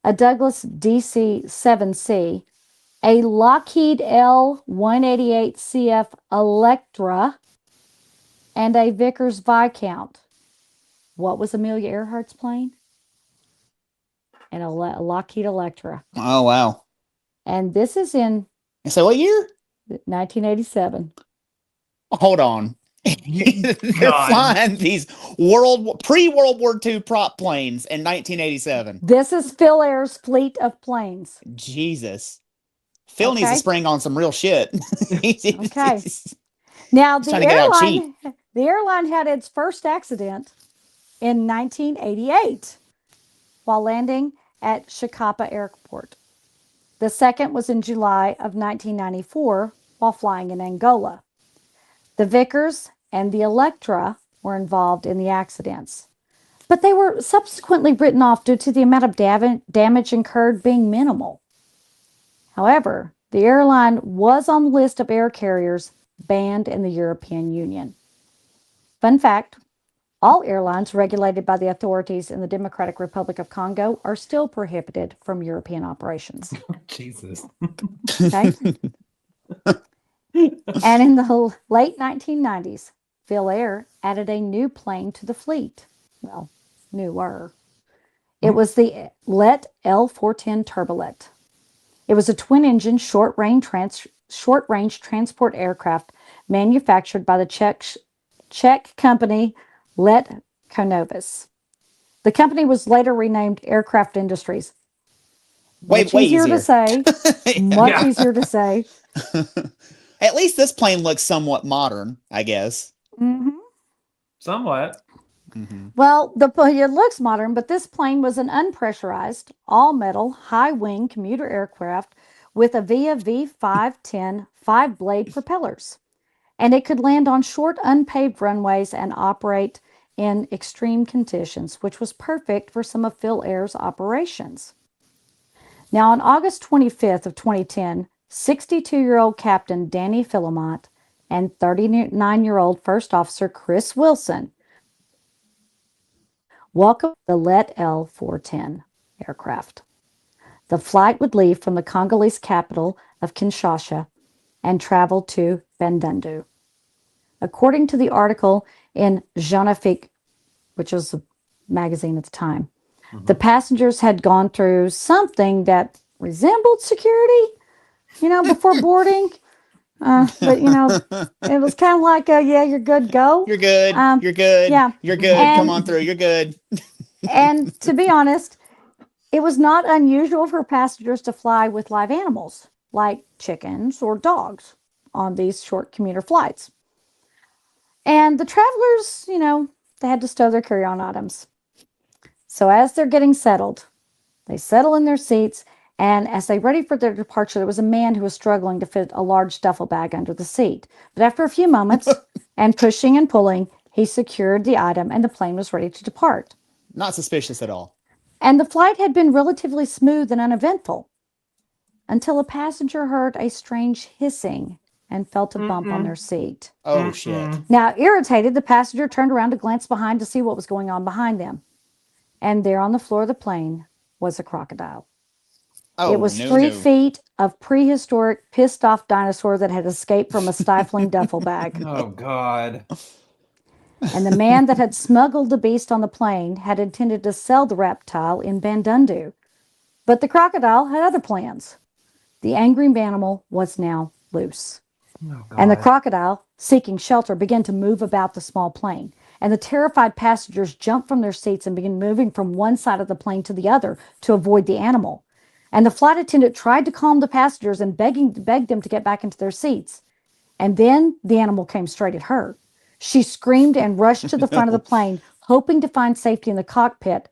a Douglas DC-7C, a Lockheed L-188CF Electra, and a Vickers Viscount. What was Amelia Earhart's plane? And a Lockheed Electra. Oh, wow. And this is in So what year? 1987. Hold on. They're God. flying these pre-World War II prop planes in 1987. This is Phil Air's fleet of planes. Jesus. Phil needs Okay. to spring on some real shit. Okay. Now, He's trying to get out cheap. the airline had its first accident in 1988 while landing at Shikapa Airport. The second was in July of 1994 while flying in Angola. The Vickers and the Electra were involved in the accidents, but they were subsequently written off due to the amount of damage incurred being minimal. However, the airline was on the list of air carriers banned in the European Union. Fun fact, all airlines regulated by the authorities in the Democratic Republic of Congo are still prohibited from European operations. Jesus. Okay? And in the late 1990s, Phil Air added a new plane to the fleet. Well, newer. It was the LET L410 Turbolet. It was a twin-engine short-range transport aircraft manufactured by the Czech company Let Konovis. The company was later renamed Aircraft Industries. Way easier to say. Much Yeah. easier to say. At least this plane looks somewhat modern, I guess. Mm-hmm. Somewhat. Mm-hmm. Well, it looks modern, but this plane was an unpressurized, all-metal, high-wing commuter aircraft with a Via V510 five-blade propellers. And it could land on short, unpaved runways and operate in extreme conditions, which was perfect for some of Phil Air's operations. Now, on August 25th of 2010, 62-year-old Captain Danny Philomot and 39-year-old First Officer Chris Wilson welcomed the Let L-410 aircraft. The flight would leave from the Congolese capital of Kinshasa and travel to Bandundu. According to the article in Jeune Afrique, which was a magazine at the time, the passengers had gone through something that resembled security, before boarding. But, it was kind of like, yeah, you're good, go. You're good. You're good. Yeah. You're good. Come on through. You're good. And to be honest, it was not unusual for passengers to fly with live animals, like chickens or dogs, on these short commuter flights. And the travelers, they had to stow their carry-on items. So as they're getting settled, they settle in their seats, and as they ready for their departure, there was a man who was struggling to fit a large duffel bag under the seat. But after a few moments, and pushing and pulling, he secured the item, and the plane was ready to depart. Not suspicious at all. And the flight had been relatively smooth and uneventful until a passenger heard a strange hissing and felt a bump on their seat. Oh, shit. Now, irritated, the passenger turned around to glance behind to see what was going on behind them. And there on the floor of the plane was a crocodile. Oh, it was 3 feet of prehistoric, pissed-off dinosaur that had escaped from a stifling duffel bag. Oh, God. And the man that had smuggled the beast on the plane had intended to sell the reptile in Bandundu. But the crocodile had other plans. The angry animal was now loose. Oh, and the crocodile, seeking shelter, began to move about the small plane. And the terrified passengers jumped from their seats and began moving from one side of the plane to the other to avoid the animal. And the flight attendant tried to calm the passengers and begged them to get back into their seats. And then the animal came straight at her. She screamed and rushed to the front of the plane, hoping to find safety in the cockpit,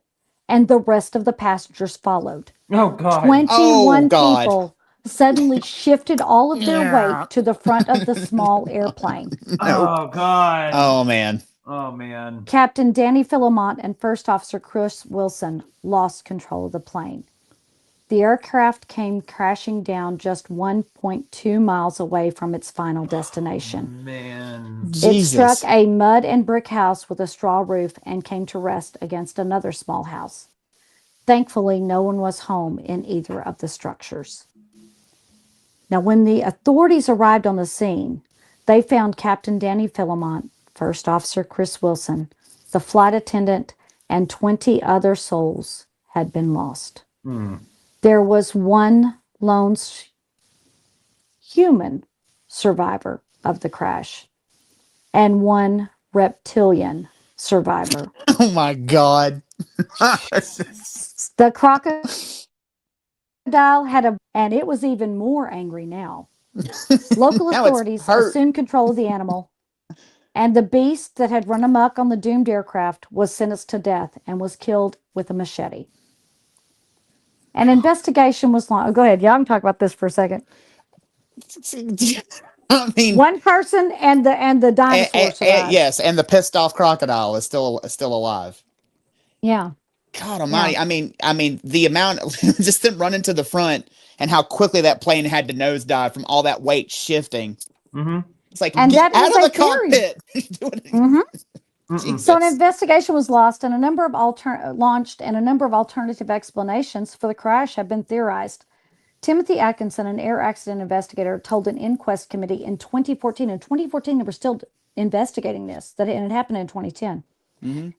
and the rest of the passengers followed. Oh, God. 21 people suddenly shifted all of their weight to the front of the small airplane. Oh, God. Oh, man. Oh, man. Captain Danny Philemont and First Officer Chris Wilson lost control of the plane. The aircraft came crashing down just 1.2 miles away from its final destination. Oh, man. It struck a mud and brick house with a straw roof and came to rest against another small house. Thankfully, no one was home in either of the structures. Now, when the authorities arrived on the scene, they found Captain Danny Philemont, First Officer Chris Wilson, the flight attendant, and 20 other souls had been lost. There was one lone human survivor of the crash and one reptilian survivor. Oh, my God. The crocodile and it was even more angry now. Local authorities assumed control of the animal, and the beast that had run amok on the doomed aircraft was sentenced to death and was killed with a machete. An investigation was launched. Oh, go ahead. Yeah, I can talk about this for a second. I mean, one person and the dinosaur survived. Yes, and the pissed off crocodile is still alive. Yeah. God Almighty! Yeah. I mean, the amount just them running to the front and how quickly that plane had to nosedive from all that weight shifting. It's like, and get out of the cockpit. So an investigation was launched, and a number of alternative explanations for the crash have been theorized. Timothy Atkinson, an air accident investigator, told an inquest committee in 2014. In 2014, they were still investigating this, and it happened in 2010.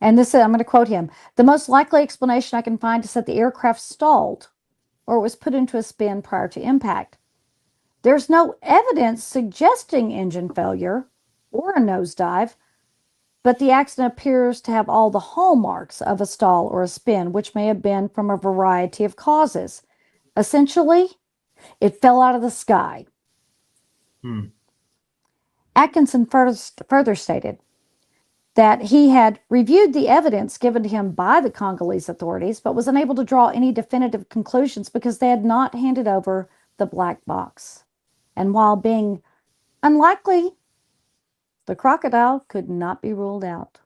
And this, I'm going to quote him: "The most likely explanation I can find is that the aircraft stalled or was put into a spin prior to impact. There's no evidence suggesting engine failure or a nosedive, but the accident appears to have all the hallmarks of a stall or a spin, which may have been from a variety of causes. Essentially, it fell out of the sky." Atkinson further stated that he had reviewed the evidence given to him by the Congolese authorities, but was unable to draw any definitive conclusions because they had not handed over the black box. And while being unlikely, the crocodile could not be ruled out.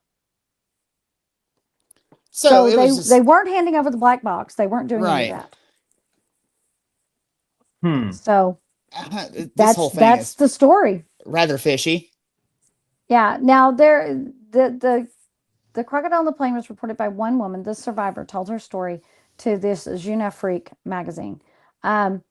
So they weren't handing over the black box. They weren't doing any of that. So that's the story. rather fishy. Yeah. Now the crocodile on the plane was reported by one woman. This survivor told her story to this Jeune Afrique magazine. Um,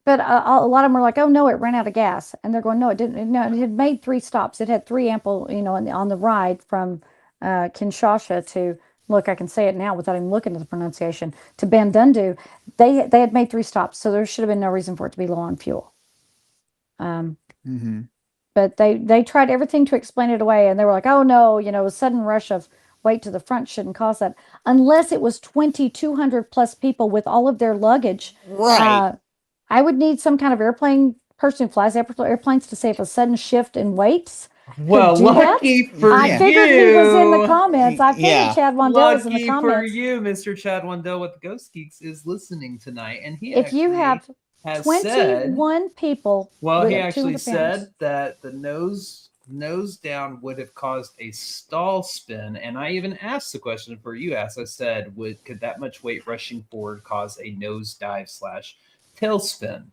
but a lot of them were like, "Oh no, it ran out of gas," and they're going, "No, it didn't. No, it had made 3 stops. It had 3 ample, on the ride from Kinshasa to look. I can say it now without even looking at the pronunciation to Bandundu. They had made 3 stops, so there should have been no reason for it to be low on fuel." Mm-hmm. But they tried everything to explain it away, and they were like, "Oh no, a sudden rush of weight to the front shouldn't cause that unless it was 2,200 plus people with all of their luggage." Right. I would need some kind of airplane person who flies airplanes to say if a sudden shift in weights could Well, do that. lucky for I Yeah. figured he was in the you. comments. I figured Yeah. Chad Wandell was in the Lucky for comments. you, Mr. Chad Wandell with the Ghost Geeks is listening tonight, and he If you actually have has said, 21 people well, with he actually 200 pounds, said that the nose down would have caused a stall spin, and I even asked the question for you. As I said, could that much weight rushing forward cause a nosedive / tail spin?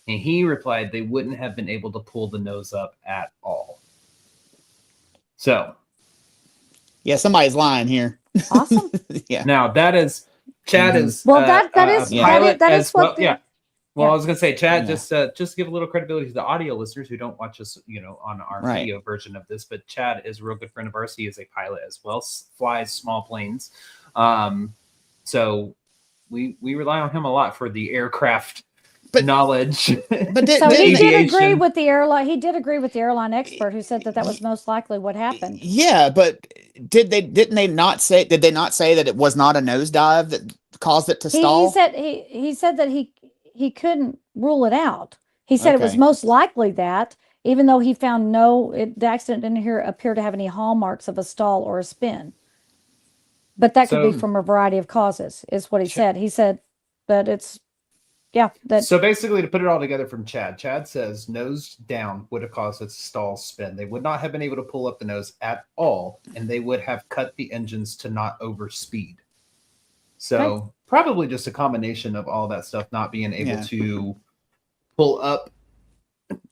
And he replied they wouldn't have been able to pull the nose up at all. So, Yeah, somebody's lying here. awesome. Yeah. now that is Chad Mhm. is Well, that is Yeah. pilot that as is what well. the, Yeah. Well, yeah. I was gonna say, Chad, Yeah. just give a little credibility to the audio listeners who don't watch us, on our Right. video version of this. But Chad is a real good friend of ours. He is a pilot as well, flies small planes. So we rely on him a lot for the aircraft knowledge. But So he did agree aviation. with the airline. He did agree with the airline expert who said that was most likely what happened. Yeah, but did they not say that it was not a nosedive that caused it to stall? He said that he couldn't rule it out. He said it was Okay. most likely that, even though he found the accident didn't appear to have any hallmarks of a stall or a spin. But that could be from a variety of causes, is what he said. He said that it's So basically, to put it all together from Chad says nose down would have caused it to stall spin. They would not have been able to pull up the nose at all, and they would have cut the engines to not overspeed. So probably just a combination of all that stuff not being able to pull up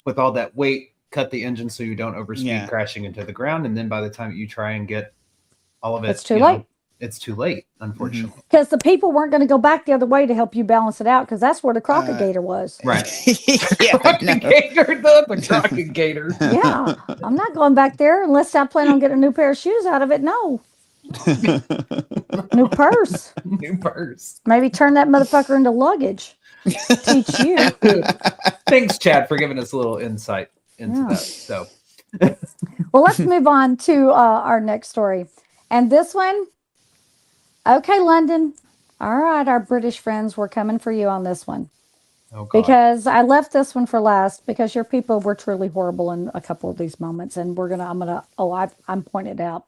with all that weight, cut the engine so you don't overspeed, crashing into the ground, and then by the time you try and get all of it, it's too late. It's too late, unfortunately. Because the people weren't going to go back the other way to help you balance it out, because that's where the crocodile was. Right. Yeah, the crocodile. Yeah. I'm not going back there unless I plan on getting a new pair of shoes out of it. No. New purse. New purse. Maybe turn that motherfucker into luggage. Teach you. Thanks, Chad, for giving us a little insight into that. So, well, let's move on to our next story. And this one, okay, London. All right, our British friends, we're coming for you on this one. oh God. Because I left this one for last because your people were truly horrible in a couple of these moments, and I'm pointed out.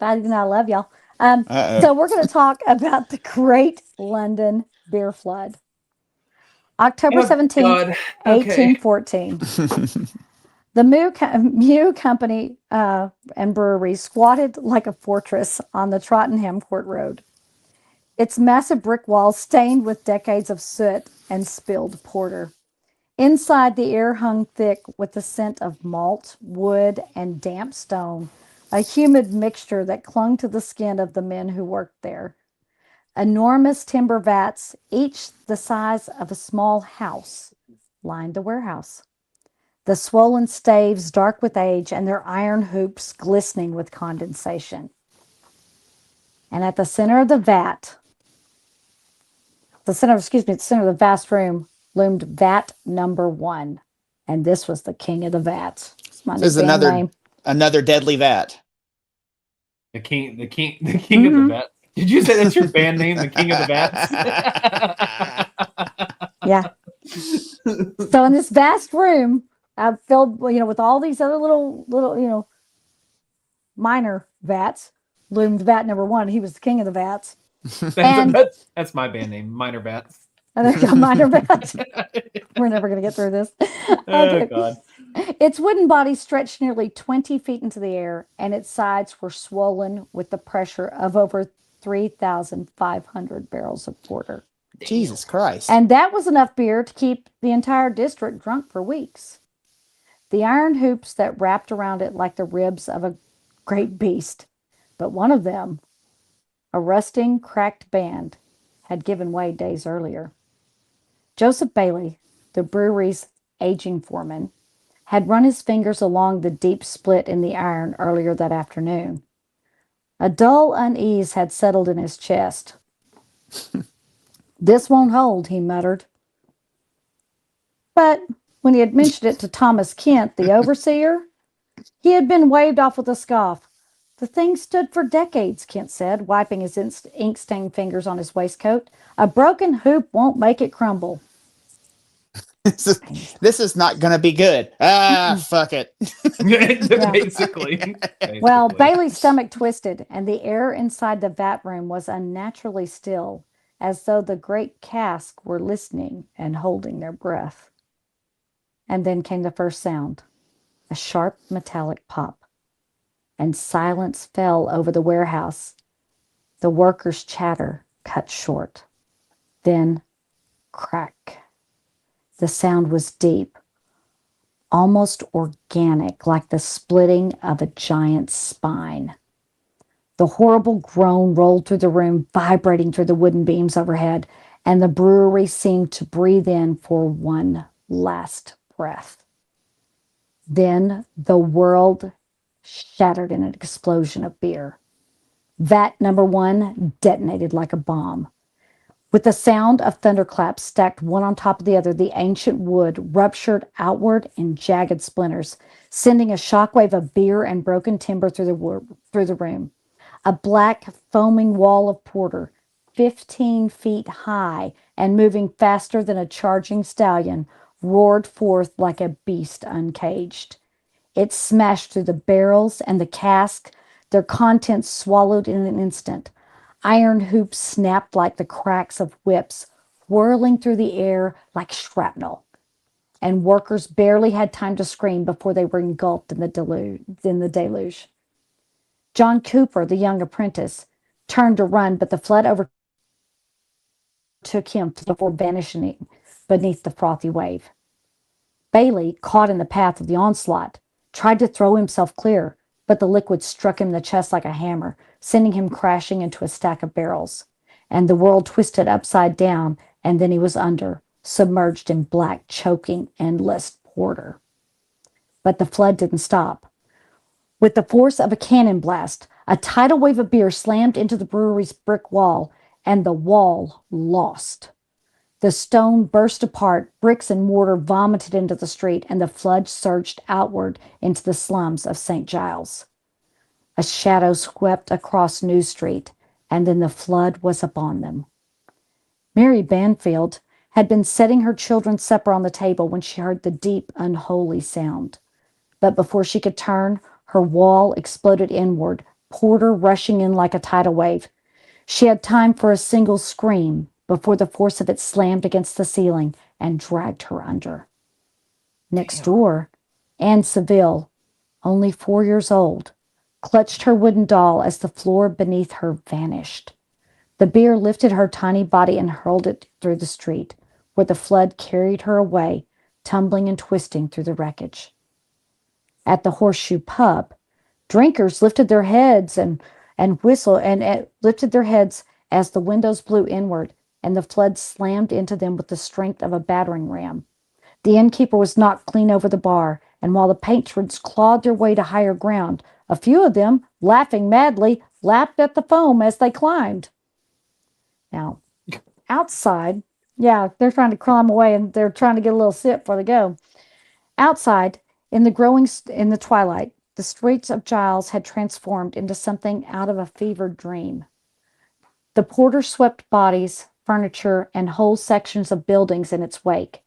I love y'all. So we're gonna talk about the Great London Beer Flood, October 17th, 1814. The Mew Company and Brewery squatted like a fortress on the Tottenham Court Road. Its massive brick walls stained with decades of soot and spilled porter. Inside, the air hung thick with the scent of malt, wood, and damp stone, a humid mixture that clung to the skin of the men who worked there. Enormous timber vats, each the size of a small house, lined the warehouse. The swollen staves dark with age and their iron hoops glistening with condensation. And at the center of the center of the vast room loomed vat number 1. And this was the king of the vats. This is another deadly vat. The king mm-hmm. of the vats. Did you say that's your band name, the King of the Vats? Yeah. So in this vast room, filled, with all these other little, minor vats, loomed vat number 1. He was the king of the vats. That's my band name, Minor Vats. And there you go, Minor Vats. We're never going to get through this. Oh, God. Its wooden body stretched nearly 20 feet into the air, and its sides were swollen with the pressure of over 3,500 barrels of porter. Jesus Christ. And that was enough beer to keep the entire district drunk for weeks. the iron hoops that wrapped around it like the ribs of a great beast. But one of them, a rusting, cracked band, had given way days earlier. Joseph Bailey, the brewery's aging foreman, had run his fingers along the deep split in the iron earlier that afternoon. A dull unease had settled in his chest. This won't hold, he muttered. But when he had mentioned it to Thomas Kent, the overseer, he had been waved off with a scoff. The thing stood for decades, Kent said, wiping his ink-stained fingers on his waistcoat. A broken hoop won't make it crumble. This is not going to be good. Fuck it. Basically. Well, Bailey's stomach twisted, and the air inside the vat room was unnaturally still, as though the great cask were listening and holding their breath. And then came the first sound, a sharp metallic pop, and silence fell over the warehouse. The workers' chatter cut short. Then, crack. The sound was deep, almost organic, like the splitting of a giant's spine. The horrible groan rolled through the room, vibrating through the wooden beams overhead, and the brewery seemed to breathe in for one last breath. Then the world shattered in an explosion of beer. Vat number 1 detonated like a bomb. With the sound of thunderclaps stacked one on top of the other, the ancient wood ruptured outward in jagged splinters, sending a shockwave of beer and broken timber through the room. A black, foaming wall of porter, 15 feet high and moving faster than a charging stallion, roared forth like a beast uncaged. It smashed through the barrels and the cask, their contents swallowed in an instant. Iron hoops snapped like the cracks of whips, whirling through the air like shrapnel. And workers barely had time to scream before they were engulfed in the deluge. John Cooper, the young apprentice, turned to run, but the flood overtook him before vanishing beneath the frothy wave. Bailey, caught in the path of the onslaught, tried to throw himself clear, but the liquid struck him in the chest like a hammer, sending him crashing into a stack of barrels. And the world twisted upside down, and then he was under, submerged in black, choking, endless porter. But the flood didn't stop. With the force of a cannon blast, a tidal wave of beer slammed into the brewery's brick wall, and the wall lost. The stone burst apart, bricks and mortar vomited into the street, and the flood surged outward into the slums of St. Giles. A shadow swept across New Street, and then the flood was upon them. Mary Banfield had been setting her children's supper on the table when she heard the deep, unholy sound. But before she could turn, her wall exploded inward, porter rushing in like a tidal wave. She had time for a single scream before the force of it slammed against the ceiling and dragged her under. Next door, Anne Seville, only 4 years old, clutched her wooden doll as the floor beneath her vanished. The beer lifted her tiny body and hurled it through the street, where the flood carried her away, tumbling and twisting through the wreckage. At the Horseshoe Pub, drinkers lifted their heads and whistled and lifted their heads as the windows blew inward, and the flood slammed into them with the strength of a battering ram. The innkeeper was knocked clean over the bar, and while the patrons clawed their way to higher ground, a few of them, laughing madly, lapped at the foam as they climbed. Now, outside, they're trying to climb away, and they're trying to get a little sip before they go. Outside, in the twilight, the streets of Giles had transformed into something out of a fevered dream. The porter swept bodies, furniture, and whole sections of buildings in its wake.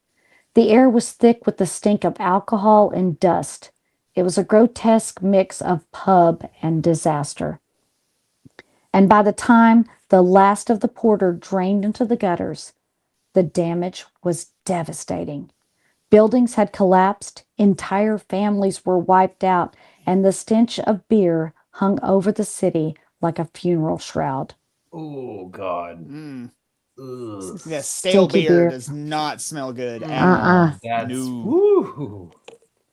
The air was thick with the stink of alcohol and dust. It was a grotesque mix of pub and disaster. And by the time the last of the porter drained into the gutters, the damage was devastating. Buildings had collapsed, entire families were wiped out, and the stench of beer hung over the city like a funeral shroud. Oh, God. Yeah, stale beer does not smell good at all. That's No. woo.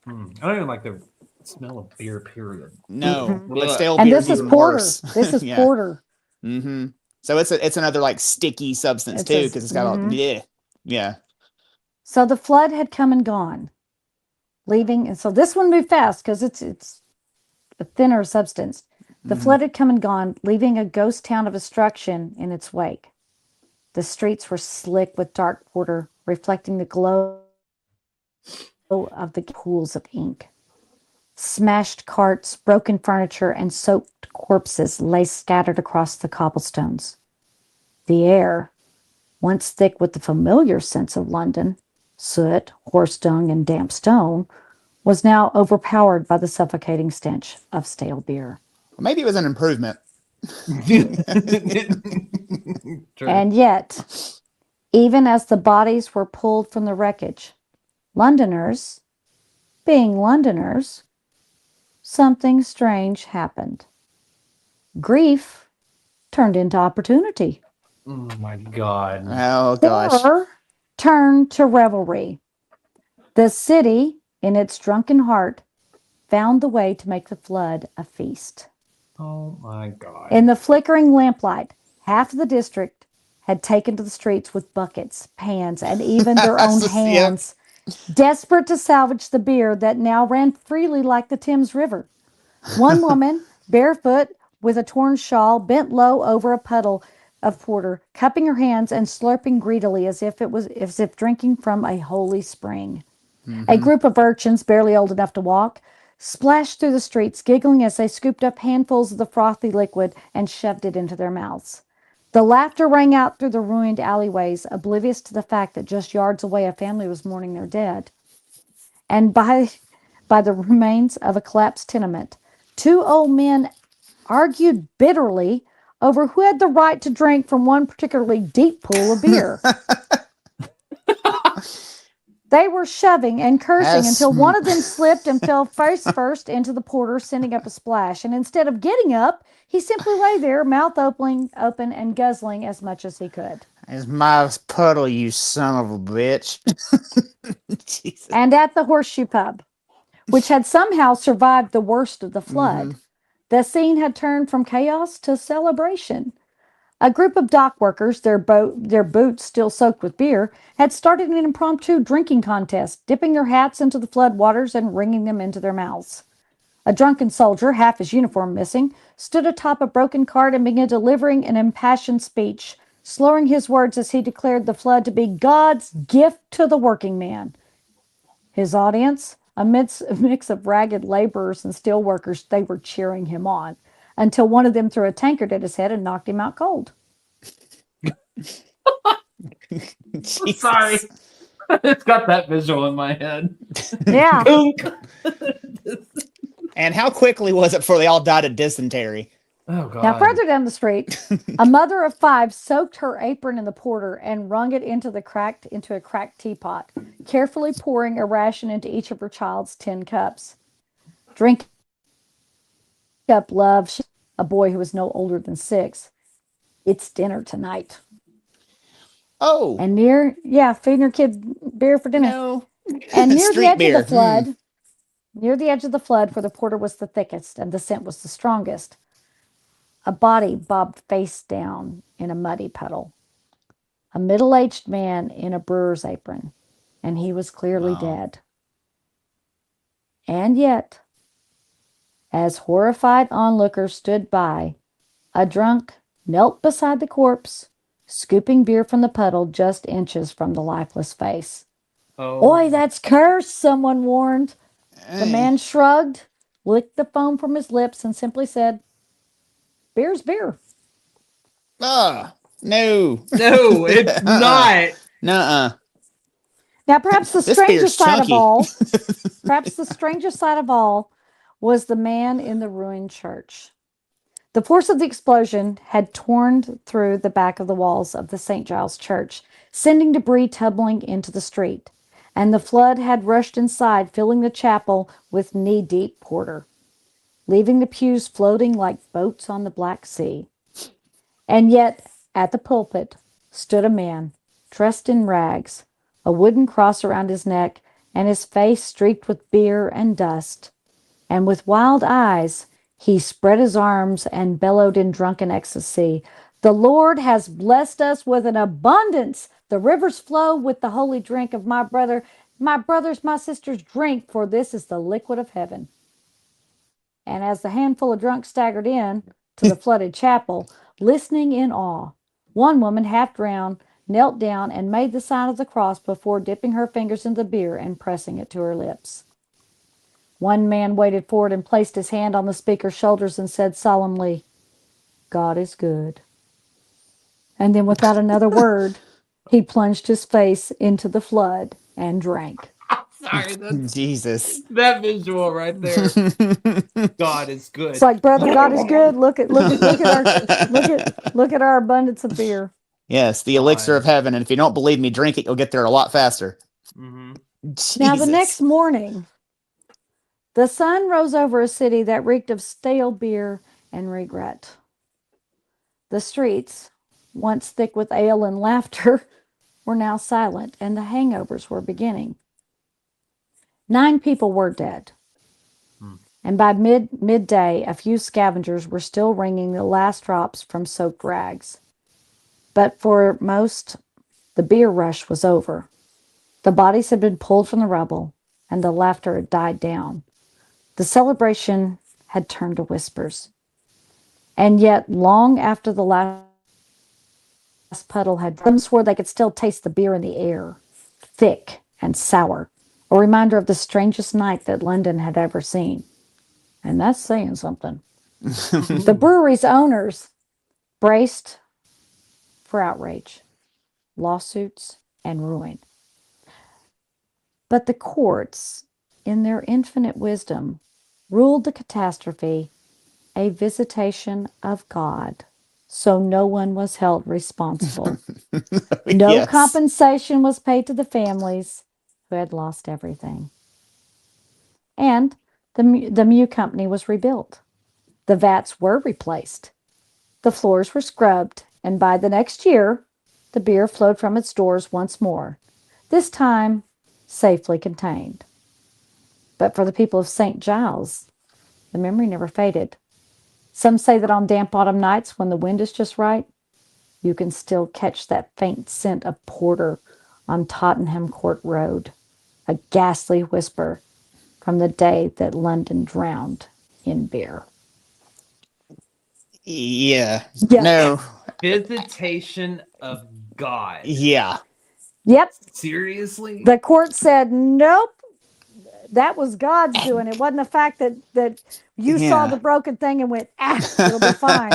I don't even like the smell of beer, period. No, Mhm. but Ugh. stale And beer this is is even porter. worse. This is Yeah. porter. Mm-hmm. So it's another like sticky substance It too, says, because it's got all yeah. Yeah. So the flood had come and gone, leaving. And so this one moved fast because it's a thinner substance. The Mm-hmm. flood had come and gone, leaving a ghost town of destruction in its wake. The streets were slick with dark porter, reflecting the glow of the pools of ink. Smashed carts, broken furniture, and soaked corpses lay scattered across the cobblestones. The air, once thick with the familiar scents of London, soot, horse dung, and damp stone, was now overpowered by the suffocating stench of stale beer. Well, maybe it was an improvement. True. And yet, even as the bodies were pulled from the wreckage, Londoners, being Londoners, something strange happened. Grief turned into opportunity. Oh my god. Oh gosh. Horror turned to revelry. The city, in its drunken heart, found the way to make the flood a feast. Oh my god. In the flickering lamplight, half of the district had taken to the streets with buckets, pans, and even their own Yep. hands, desperate to salvage the beer that now ran freely like the Thames River. One woman, barefoot, with a torn shawl, bent low over a puddle of porter, cupping her hands and slurping greedily as if drinking from a holy spring. A Mm-hmm. group of urchins, barely old enough to walk, splashed through the streets, giggling as they scooped up handfuls of the frothy liquid and shoved it into their mouths. The laughter rang out through the ruined alleyways, oblivious to the fact that just yards away a family was mourning their dead. And by the remains of a collapsed tenement, two old men argued bitterly over who had the right to drink from one particularly deep pool of beer. They were shoving and cursing Has until one of them slipped and fell face first into the porter, sending up a splash. And instead of getting up, he simply lay there, mouth open and guzzling as much as he could. It's my puddle, you son of a bitch. Jesus. And at the Horseshoe Pub, which had somehow survived the worst of the Mm-hmm. flood, the scene had turned from chaos to celebration. A group of dock workers, their boots still soaked with beer, had started an impromptu drinking contest, dipping their hats into the flood waters and wringing them into their mouths. A drunken soldier, half his uniform missing, stood atop a broken cart and began delivering an impassioned speech, slurring his words as he declared the flood to be God's gift to the working man. His audience, amidst a mix of ragged laborers and steel workers, they were cheering him on until one of them threw a tankard at his head and knocked him out cold. Jesus. Sorry. It's got that visual in my head. Yeah. And how quickly was it before they all died of dysentery? Oh god. Now, further down the street, a mother of five soaked her apron in the porter and wrung it into a cracked teapot, carefully pouring a ration into each of her child's tin cups. Drink up, love, a boy who was no older than 6. It's dinner tonight. Oh. And feeding her kid beer for dinner. No. And near the Street edge beer. of the flood, near the edge of the flood, where the porter was the thickest and the scent was the strongest, a body bobbed face down in a muddy puddle. A middle-aged man in a brewer's apron, and he was clearly dead. And yet, as horrified onlookers stood by, a drunk knelt beside the corpse, scooping beer from the puddle just inches from the lifeless face. Oh. Oi, that's cursed, someone warned. The man shrugged, licked the foam from his lips, and simply said, beer's beer. No. No, it's not. Nuh-uh. Now, perhaps the This beer's strangest sight of chunky. all, was the man in the ruined church. The force of the explosion had torn through the back of the walls of the St. Giles Church, sending debris tumbling into the street, and the flood had rushed inside, filling the chapel with knee-deep porter, leaving the pews floating like boats on the Black Sea. And yet, at the pulpit stood a man, dressed in rags, a wooden cross around his neck, and his face streaked with beer and dust. And with wild eyes, he spread his arms and bellowed in drunken ecstasy, "The Lord has blessed us with an abundance. The rivers flow with the holy drink of my brother. My brothers, my sisters, drink, for this is the liquid of heaven." And as the handful of drunks staggered in to the flooded chapel, listening in awe, one woman, half drowned, knelt down and made the sign of the cross before dipping her fingers in the beer and pressing it to her lips. One man waded forward and placed his hand on the speaker's shoulders and said solemnly, "God is good." And then, without another word, he plunged his face into the flood and drank. Sorry, that's Jesus. that visual right there. God is good. It's like, brother, God is good. Look at our abundance of beer. Yes, the elixir of heaven. And if you don't believe me, drink it. You'll get there a lot faster. Mm-hmm. Now, the next morning, the sun rose over a city that reeked of stale beer and regret. The streets, once thick with ale and laughter, were now silent, and the hangovers were beginning. 9 people were dead. And by midday, a few scavengers were still wringing the last drops from soaked rags. But for most, the beer rush was over. The bodies had been pulled from the rubble, and the laughter had died down. The celebration had turned to whispers. And yet, long after the last puddle had, some swore they could still taste the beer in the air, thick and sour, a reminder of the strangest night that London had ever seen. And that's saying something. The brewery's owners braced for outrage, lawsuits, and ruin. But the courts, in their infinite wisdom, ruled the catastrophe a visitation of God, so no one was held responsible. No Yes. compensation was paid to the families who had lost everything. And the Mew Company was rebuilt. The vats were replaced. The floors were scrubbed, and by the next year, the beer flowed from its doors once more, this time safely contained. But for the people of St. Giles, the memory never faded. Some say that on damp autumn nights when the wind is just right, you can still catch that faint scent of porter on Tottenham Court Road, a ghastly whisper from the day that London drowned in beer. Yeah. Yeah. No. Visitation of God. Yeah. Yep. Seriously? The court said, nope, that was God's doing. It wasn't the fact that you saw Yeah. the broken thing and went, it'll be fine.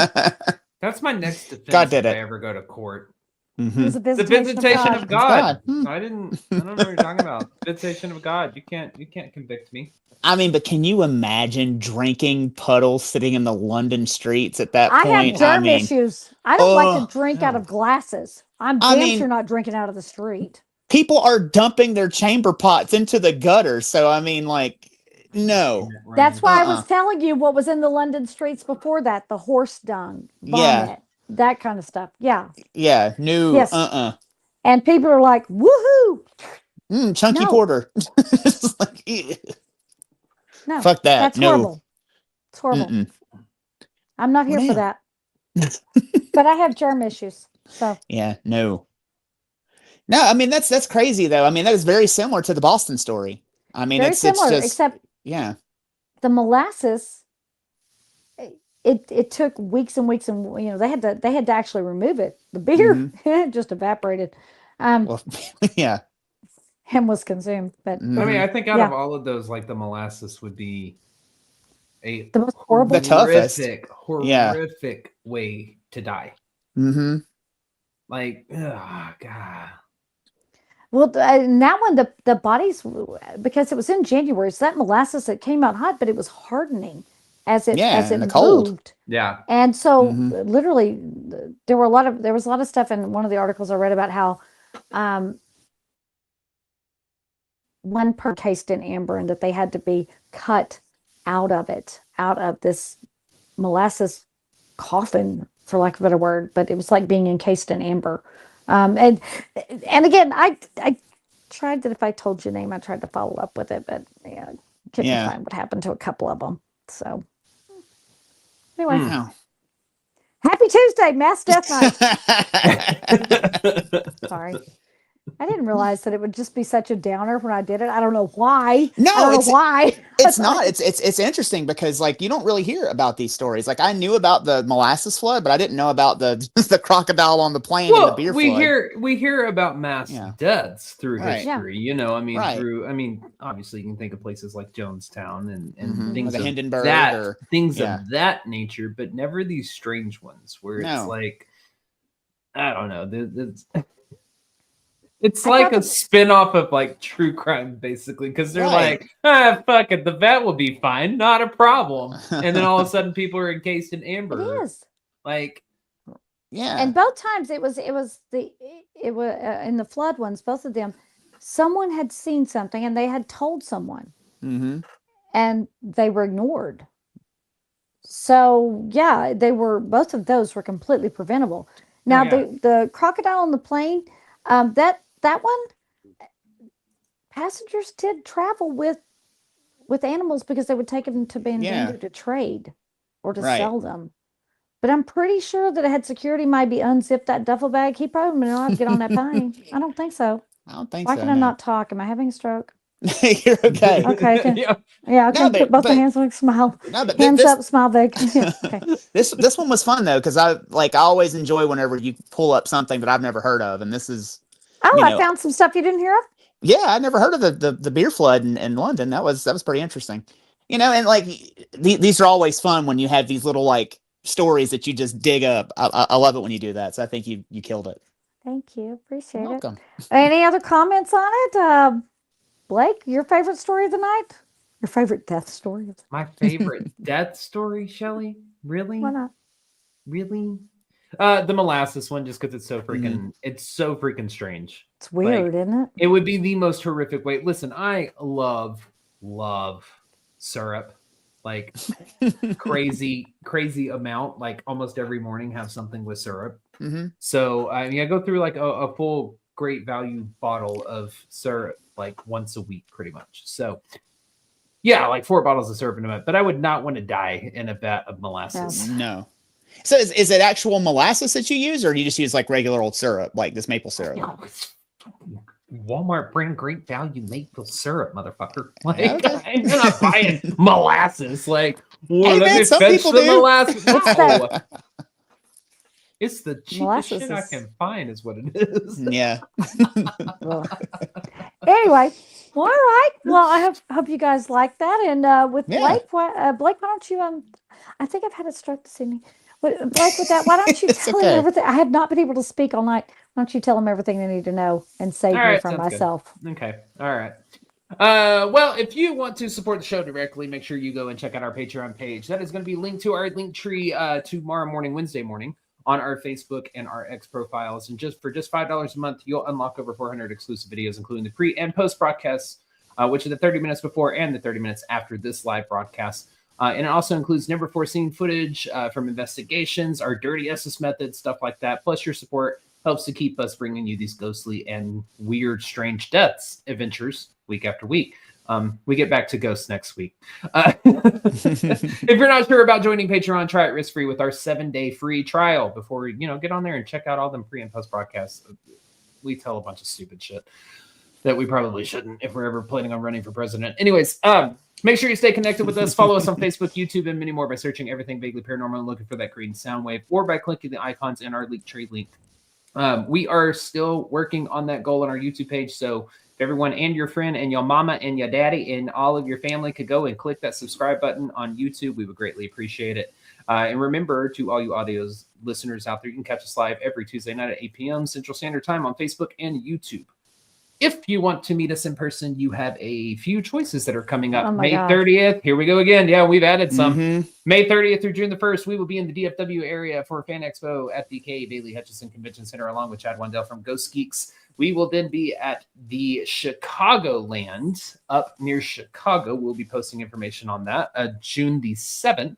That's my next defense God did if it. I ever go to court. It was a Mhm. The visitation, visitation of of God. God. I don't know what you're talking about. Visitation of God. You can't convict me. I mean, but can you imagine drinking puddles sitting in the London streets at that I point? have germ issues. I don't like to drink out of glasses. I'm damn sure not drinking out of the street. People are dumping their chamber pots into the gutter. So, I mean, like, no. That's why I was telling you what was in the London streets before that. The horse dung, vomit, that kind of stuff. Yeah. Yeah. No. Yes. And people are like, woohoo. Chunky porter. It's like, no. Fuck that. That's horrible. It's horrible. I'm not here for that. But I have germ issues. So yeah, no. No, I mean that's crazy though. I mean, that is very similar to the Boston story. I mean, very it's similar, just, except the molasses. It took weeks and weeks, and they had to actually remove it. The beer just evaporated. Well, yeah, and was consumed. But I mean, I think out of all of those, like the molasses would be the most horrible, the toughest, horrific way to die. Mm-hmm. Like, oh God. Well, and that one, the bodies, because it was in January, so that molasses, it came out hot, but it was hardening as it moved. Cold. Yeah. And so literally there was a lot of stuff in one of the articles I read about how one per cased in amber, and that they had to be cut out of this molasses coffin, for lack of a better word, but it was like being encased in amber. And again, tried that if I told you name, I tried to follow up with it, but yeah, couldn't Yeah. find what happened to a couple of them. So anyway, Wow. happy Tuesday, Mass Death Night. Sorry. I didn't realize that it would just be such a downer when I did it. I don't know why. No, I don't know why. It's not. It's interesting because like you don't really hear about these stories. Like I knew about the molasses flood, but I didn't know about the crocodile on the plane and the beer flood. We hear about mass deaths through Right. history. You know, I mean, Right. obviously you can think of places like Jonestown and Mhm. things Like of Hindenburg that or- things yeah. of that nature, but never these strange ones where it's No. like, I don't know. It's like a spin-off of like true crime, basically, because they're Right. like, fuck it, the vat will be fine, not a problem. And then all of a sudden people are encased in amber. It is. Like, Yeah. And both times it was in the flood ones, both of them, someone had seen something and they had told someone Mm-hmm. and they were ignored. So yeah, both of those were completely preventable. Now the crocodile on the plane, that one, passengers did travel with animals because they would take them to Bandundu to trade or to sell them. But I'm pretty sure that it had security maybe unzipped that duffel bag. He probably would not get on that plane. I don't think so. I don't think Why so. can I not talk? Am I having a stroke? You're okay. Okay. Okay. Yeah. Yeah. Okay. No, Put both my hands like smile. No, but Hands up, smile big. Okay. This one was fun though because I always enjoy whenever you pull up something that I've never heard of, and this is. Oh, I found some stuff you didn't hear of. Yeah, I never heard of the beer flood in London. That was pretty interesting. You know, and like these are always fun when you have these little like stories that you just dig up. I love it when you do that. So I think you killed it. Thank you. Appreciate You're it. welcome. Any other comments on it? Blake, your favorite story of the night? Your favorite death story? My favorite death story, Shelley? Really? Why not? Really? The molasses one, just because it's so freaking strange. It's weird, isn't it? It would be the most horrific way. Listen, I love syrup. Like crazy amount. Like almost every morning have something with syrup. Mm-hmm. So I mean, I go through like a full great value bottle of syrup like once a week, pretty much. So yeah, like 4 bottles of syrup in a month. But I would not want to die in a vat of molasses. No. So is it actual molasses that you use, or do you just use like regular old syrup, like this maple syrup? Walmart brand great value maple syrup, motherfucker. Like, I'm not buying molasses. Like, hey, man, some people do. Molasses. No. It's the cheapest Molasses shit I can find, is what it is. Yeah. Anyway, well, all right. Well, I hope you guys like that. And with Blake, Blake, why don't you? I think I've had a stroke this evening. Blake, with that, why don't you tell him everything? I have not been able to speak all night. Why don't you tell them everything they need to know and save me from myself? Good. Okay. All right. Well, if you want to support the show directly, make sure you go and check out our Patreon page. That is going to be linked to our link tree tomorrow morning, Wednesday morning, on our Facebook and our X profiles. And for $5 a month, you'll unlock over 400 exclusive videos, including the pre and post broadcasts, which are the 30 minutes before and the 30 minutes after this live broadcast. And it also includes never before seen footage from investigations, our dirty Estes method, stuff like that. Plus, your support helps to keep us bringing you these ghostly and weird, strange deaths adventures week after week. We get back to ghosts next week. If you're not sure about joining Patreon, try it risk-free with our 7-day free trial before get on there and check out all them pre and post broadcasts. We tell a bunch of stupid shit that we probably shouldn't if we're ever planning on running for president. Anyways, make sure you stay connected with us. Follow us on Facebook, YouTube, and many more by searching Everything Vaguely Paranormal and looking for that green sound wave, or by clicking the icons in our Linktree link. We are still working on that goal on our YouTube page, so if everyone and your friend and your mama and your daddy and all of your family could go and click that subscribe button on YouTube, we would greatly appreciate it. And remember, to all you audio listeners out there, you can catch us live every Tuesday night at 8 p.m. Central Standard Time on Facebook and YouTube. If you want to meet us in person, you have a few choices that are coming up. May 30th. Here we go again. Yeah, we've added some. Mm-hmm. May 30th through June the 1st, we will be in the DFW area for Fan Expo at the K. Bailey Hutchison Convention Center, along with Chad Wendell from Ghost Geeks. We will then be at the Chicagoland up near Chicago. We'll be posting information on that June the 7th.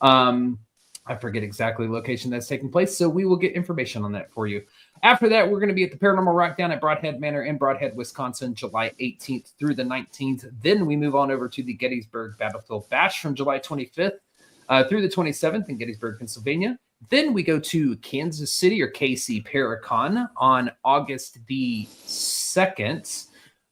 I forget exactly the location that's taking place, so we will get information on that for you. After that, we're going to be at the Paranormal Rock down at Broadhead Manor in Broadhead, Wisconsin, July 18th through the 19th. Then we move on over to the Gettysburg Battlefield Bash from July 25th through the 27th in Gettysburg, Pennsylvania. Then we go to Kansas City or KC Paracon on August the 2nd.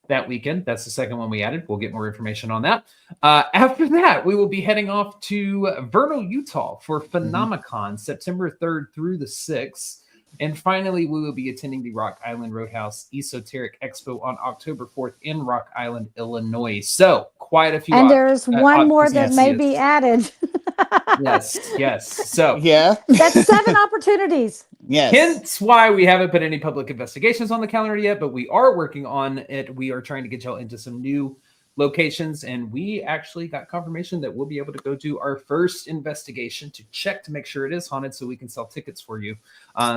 That weekend. That's the second one we added. We'll get more information on that. After that, we will be heading off to Vernal, Utah for Phenomicon, September 3rd through the 6th. And finally, we will be attending the Rock Island Roadhouse Esoteric Expo on October 4th in Rock Island, Illinois. So quite a few. And there's one more that may be added. Yes. So yeah, that's 7 opportunities. Yes. Hence why we haven't put any public investigations on the calendar yet, but we are working on it. We are trying to get y'all into some new locations, and we actually got confirmation that we'll be able to go do our first investigation to check to make sure it is haunted so we can sell tickets for you.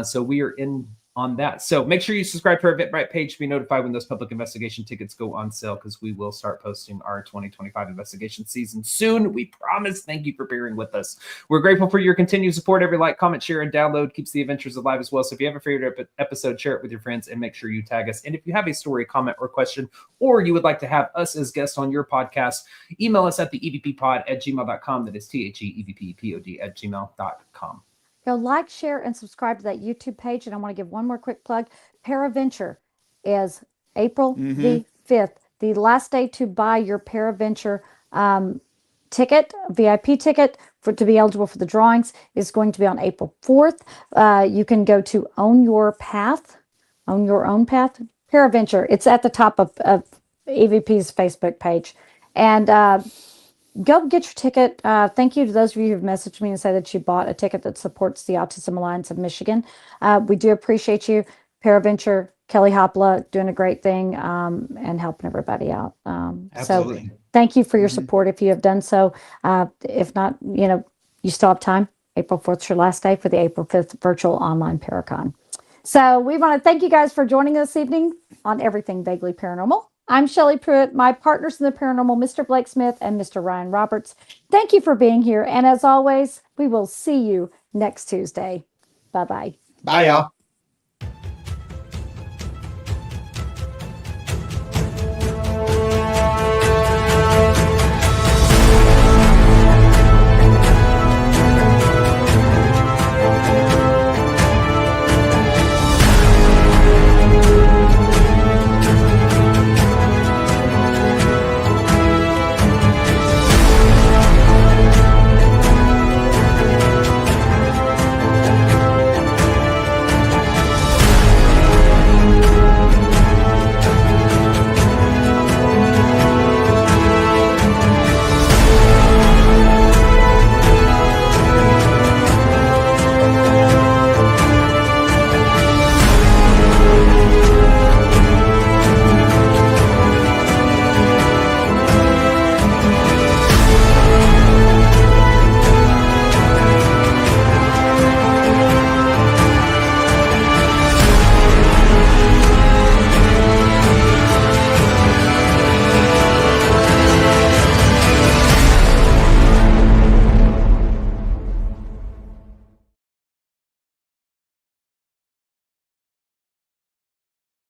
So we are in on that. So make sure you subscribe to our Eventbrite page to be notified when those public investigation tickets go on sale, because we will start posting our 2025 investigation season soon. We promise. Thank you for bearing with us. We're grateful for your continued support. Every like, comment, share, and download keeps the adventures alive as well. So if you have a favorite episode, share it with your friends and make sure you tag us. And if you have a story, comment, or question, or you would like to have us as guests on your podcast, email us at the evppod@gmail.com. That is THEEVPPOD@gmail.com. Go like, share, and subscribe to that YouTube page. And I want to give one more quick plug. Paraventure is April the 5th. The last day to buy your Paraventure ticket, VIP ticket, to be eligible for the drawings is going to be on April 4th. You can go to Own Your Own Path, Paraventure. It's at the top of EVP's Facebook page. And go get your ticket. Thank you to those of you who've messaged me and said that you bought a ticket that supports the Autism Alliance of Michigan. We do appreciate you. Paraventure, Kelly Hopla doing a great thing and helping everybody out. Absolutely. So thank you for your support if you have done so. If not, you still have time. April 4th is your last day for the April 5th virtual online Paracon. So we want to thank you guys for joining us this evening on Everything Vaguely Paranormal. I'm Shelley Pruitt, my partners in the paranormal, Mr. Blake Smith and Mr. Ryan Roberts. Thank you for being here. And as always, we will see you next Tuesday. Bye-bye. Bye, y'all.